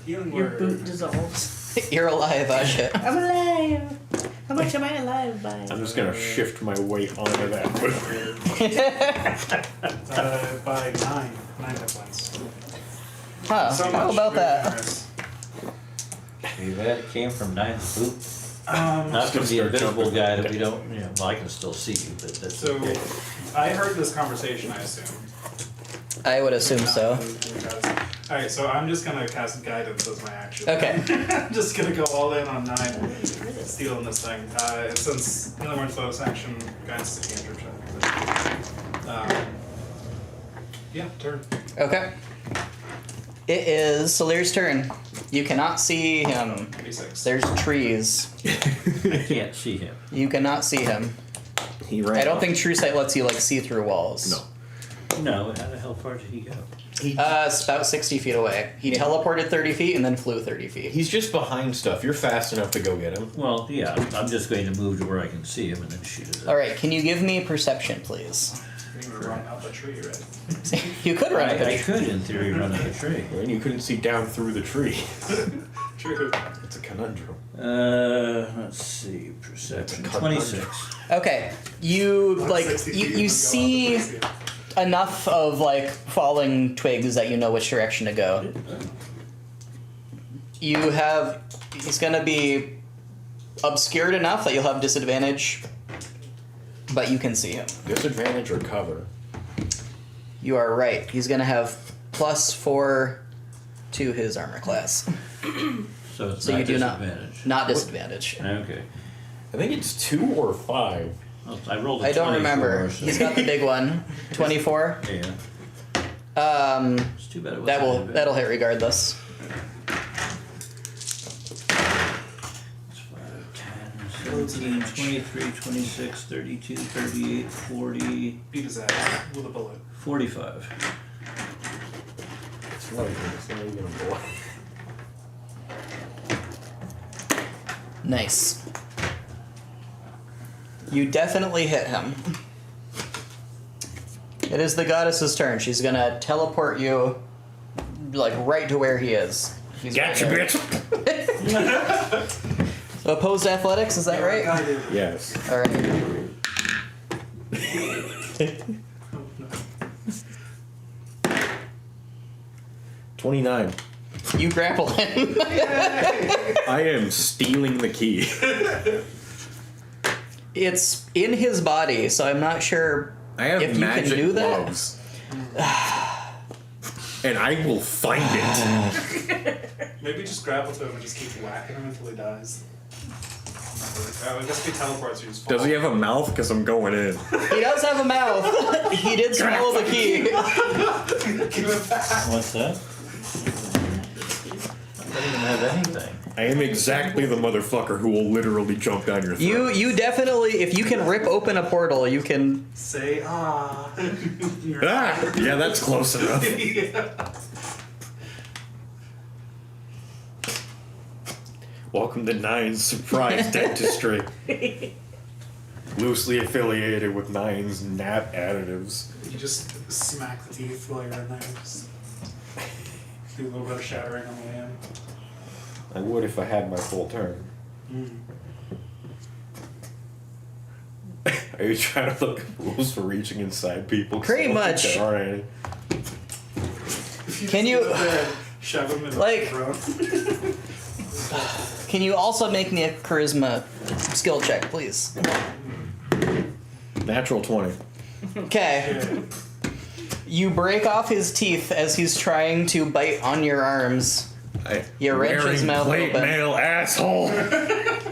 Speaker 4: Healing
Speaker 3: Your
Speaker 4: word.
Speaker 3: boot dissolves.
Speaker 1: You're alive, Asha.
Speaker 3: I'm alive. How much am I alive by?
Speaker 6: I'm just gonna shift my weight onto that boot.
Speaker 4: By 9 hit points.
Speaker 1: Huh,
Speaker 4: So
Speaker 1: how
Speaker 4: much,
Speaker 1: about
Speaker 4: very
Speaker 1: that?
Speaker 4: generous.
Speaker 5: Okay, that came from ninth boot.
Speaker 4: Um,
Speaker 5: Not from the
Speaker 6: start
Speaker 5: invisible
Speaker 6: jumping.
Speaker 5: guy that we don't, well, I can still see you, but that's
Speaker 4: so,
Speaker 5: okay.
Speaker 4: I heard this conversation, I assume.
Speaker 1: I would assume so.
Speaker 4: Alright, so I'm just gonna cast guidance as my action.
Speaker 1: Okay.
Speaker 4: I'm just gonna go all in on 9, stealing this thing. And since healing word's bonus action, guidance is a cantrip check. Yeah, turn.
Speaker 1: Okay. It is Salir's turn. You cannot see him.
Speaker 4: 86.
Speaker 1: There's trees.
Speaker 5: I can't see him.
Speaker 1: You cannot see him.
Speaker 6: He ran.
Speaker 1: I don't think True Sight lets you like see through walls.
Speaker 6: No.
Speaker 5: No, how the hell far did he go?
Speaker 1: It's about 60 feet away. He teleported 30 feet and then flew 30 feet.
Speaker 6: He's just behind stuff. You're fast enough to go get him.
Speaker 5: Well, yeah, I'm just going to move to where I can see him and then shoot it.
Speaker 1: All right, can you give me perception, please?
Speaker 4: You can run up a tree, right?
Speaker 1: You could run up
Speaker 5: I
Speaker 1: a tree.
Speaker 5: could, in theory, run up a tree.
Speaker 6: And you couldn't see down through the tree.
Speaker 4: True.
Speaker 6: It's a conundrum.
Speaker 5: Let's see, perception, 26.
Speaker 1: Okay, you like
Speaker 4: 60 feet,
Speaker 1: you
Speaker 4: go
Speaker 1: see
Speaker 4: up the place,
Speaker 1: enough of like falling twigs that you know which direction to go. You have he's gonna be obscured enough that you'll have disadvantage, but you can see him.
Speaker 6: Disadvantage or cover?
Speaker 1: You are right. He's gonna have +4 to his armor class.
Speaker 5: So it's
Speaker 1: So
Speaker 5: not
Speaker 1: you do not
Speaker 5: disadvantage.
Speaker 1: not disadvantage.
Speaker 5: Okay.
Speaker 6: I think it's 2 or 5.
Speaker 5: Well, I rolled a
Speaker 1: I don't
Speaker 5: 24,
Speaker 1: remember.
Speaker 5: so-
Speaker 1: He's got the big one. 24.
Speaker 5: Yeah. It's too bad it wasn't
Speaker 1: That'll hit regardless.
Speaker 5: It's 5, 10, 17, 23, 26, 32, 38, 40,
Speaker 4: Beat his ass with a bullet.
Speaker 5: 45.
Speaker 6: It's right. It's not even a boy.
Speaker 1: Nice. You definitely hit him. It is the goddess's turn. She's gonna teleport you, like, right to where he is. He's
Speaker 6: Gotcha,
Speaker 1: right there.
Speaker 6: bitch!
Speaker 1: Opposed athletics, is that right?
Speaker 6: Yes.
Speaker 1: Alright.
Speaker 6: 29.
Speaker 1: You grapple him.
Speaker 6: I am stealing the key.
Speaker 1: It's in his body, so I'm not sure
Speaker 6: I have
Speaker 1: if you
Speaker 6: magic
Speaker 1: can do that.
Speaker 6: gloves. And I will find it.
Speaker 4: Maybe just grapple to him and just keep whacking him until he dies. I guess he teleports, you just fall.
Speaker 6: Does he have a mouth? Because I'm going in.
Speaker 1: He does have a mouth. He did swallow the key.
Speaker 4: Give it back.
Speaker 5: What's that? I don't even have anything.
Speaker 6: I am exactly the motherfucker who will literally jump down your throat.
Speaker 1: You definitely, if you can rip open a portal, you can.
Speaker 4: Say ah.
Speaker 6: Ah! Yeah, that's close enough.
Speaker 4: Yeah.
Speaker 6: Welcome to Nine's Surprise Dentistry. Loosely affiliated with Nine's nap additives.
Speaker 4: You just smack the teeth while you're in there. Just do a little bit of shattering on the way in.
Speaker 6: I would if I had my full turn. Are you trying to look at rules for reaching inside people? 'Cause
Speaker 1: Pretty
Speaker 6: I don't think
Speaker 1: much.
Speaker 6: there are any.
Speaker 4: Just
Speaker 1: Can you-
Speaker 4: go there, shove him in
Speaker 1: like-
Speaker 4: the throat.
Speaker 1: Can you also make me a charisma skill check, please?
Speaker 6: Natural 20.
Speaker 1: Okay.
Speaker 4: Yeah.
Speaker 1: You break off his teeth as he's trying to bite on your arms. You wrench his mouth
Speaker 6: plate
Speaker 1: open.
Speaker 6: mail, asshole.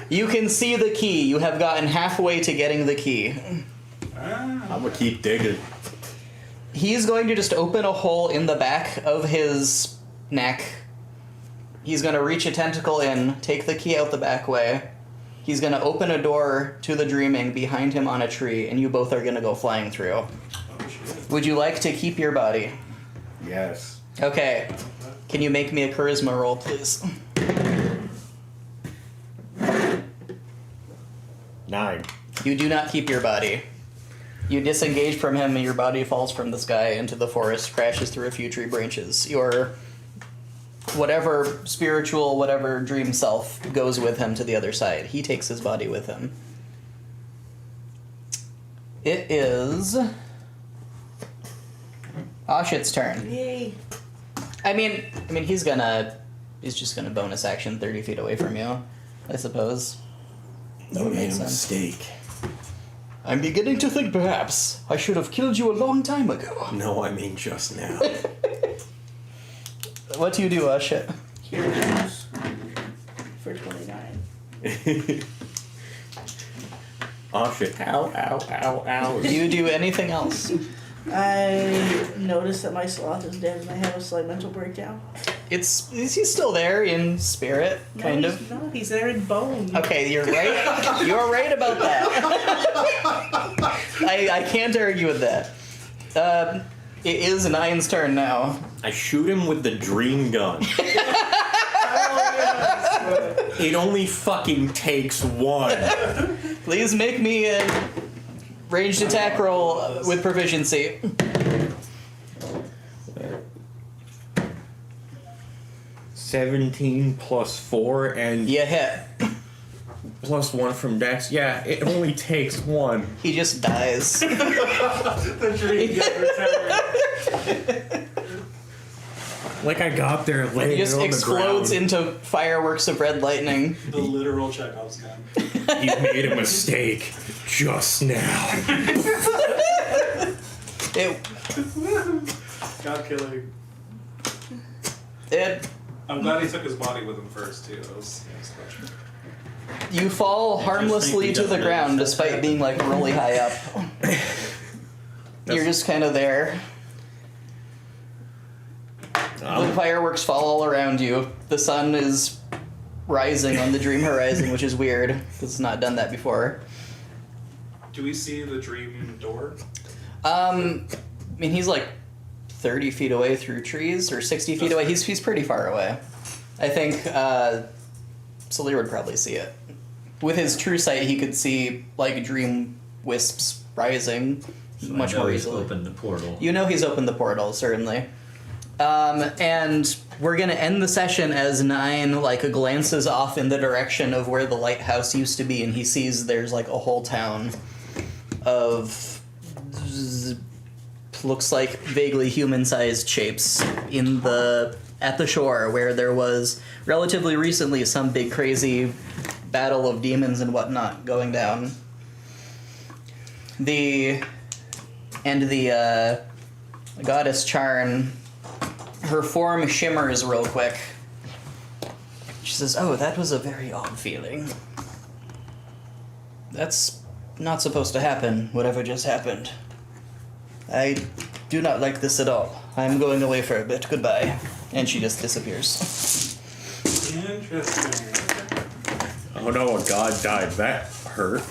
Speaker 1: You can see the key. You have gotten halfway to getting the key.
Speaker 4: Ah.
Speaker 6: I'm gonna keep digging.
Speaker 1: He's going to just open a hole in the back of his neck. He's going to reach a tentacle in, take the key out the back way. He's going to open a door to the dreaming behind him on a tree, and you both are going to go flying through.
Speaker 4: Oh, shit.
Speaker 1: Would you like to keep your body?
Speaker 6: Yes.
Speaker 1: Okay. Can you make me a charisma roll, please?
Speaker 6: 9.
Speaker 1: You do not keep your body. You disengage from him and your body falls from the sky into the forest, crashes through a few tree branches. Your whatever spiritual, whatever dream self goes with him to the other side. He takes his body with him. It is Oshit's turn.
Speaker 3: Yay.
Speaker 1: I mean, he's just gonna bonus action 30 feet away from you, I suppose.
Speaker 6: You
Speaker 1: would
Speaker 6: made
Speaker 1: make
Speaker 6: a
Speaker 1: sense.
Speaker 6: mistake.
Speaker 1: I'm beginning to think perhaps I should have killed you a long time ago.
Speaker 6: No, I mean just now.
Speaker 1: What do you do, Oshit?
Speaker 3: Here it is. For 29.
Speaker 6: Oh shit. Ow, ow, ow, ow.
Speaker 1: Do you do anything else?
Speaker 3: I notice that my sloth is dead and I have a slight mental breakdown.
Speaker 1: He's still there in spirit, kind
Speaker 3: no,
Speaker 1: of.
Speaker 3: He's not. He's there in bone.
Speaker 1: Okay, you're right. You're right about that. I can't argue with that. It is Nine's turn now.
Speaker 6: I shoot him with the dream gun. It only fucking takes one.
Speaker 1: Please make me a ranged attack roll with proficiency.
Speaker 6: 17 plus 4 and
Speaker 1: You hit.
Speaker 6: plus 1 from Dex. Yeah, it only takes one.
Speaker 1: He just dies.
Speaker 4: The dream
Speaker 6: Like I got there
Speaker 1: He
Speaker 6: laying
Speaker 1: just
Speaker 6: it on
Speaker 1: explodes
Speaker 6: the ground.
Speaker 1: into fireworks of red lightning.
Speaker 4: The literal Chekhov's gun.
Speaker 6: He made a mistake just now.
Speaker 1: It,
Speaker 4: God killing. I'm glad he took his body with him first too. That was special.
Speaker 1: you fall harmlessly
Speaker 5: think
Speaker 1: to
Speaker 5: he
Speaker 1: the
Speaker 5: doesn't
Speaker 1: ground
Speaker 5: notice that
Speaker 1: despite being like really high up. You're just kind of there. The fireworks fall all around you. The sun is rising on the dream horizon, which is weird because it's not done that before.
Speaker 4: Do we see the dream door?
Speaker 1: I mean, he's like 30 feet away through trees, or 60 feet away. He's pretty far away. I think Salir would probably see it. With his true sight, he could see like dream wisps rising
Speaker 5: So
Speaker 1: much
Speaker 5: I know
Speaker 1: more
Speaker 5: he's
Speaker 1: easily.
Speaker 5: opened the portal.
Speaker 1: You know he's opened the portal, certainly. And we're gonna end the session as Nine like glances off in the direction of where the lighthouse used to be, and he sees there's like a whole town of looks like vaguely human-sized shapes at the shore, where there was relatively recently some big crazy battle of demons and whatnot going down. The goddess Charn, her form shimmers real quick. She says, "Oh, that was a very odd feeling. That's not supposed to happen, whatever just happened. I do not like this at all. I'm going away for a bit. Goodbye." And she just disappears.
Speaker 4: Interesting.
Speaker 6: Oh no, a god died. That hurt.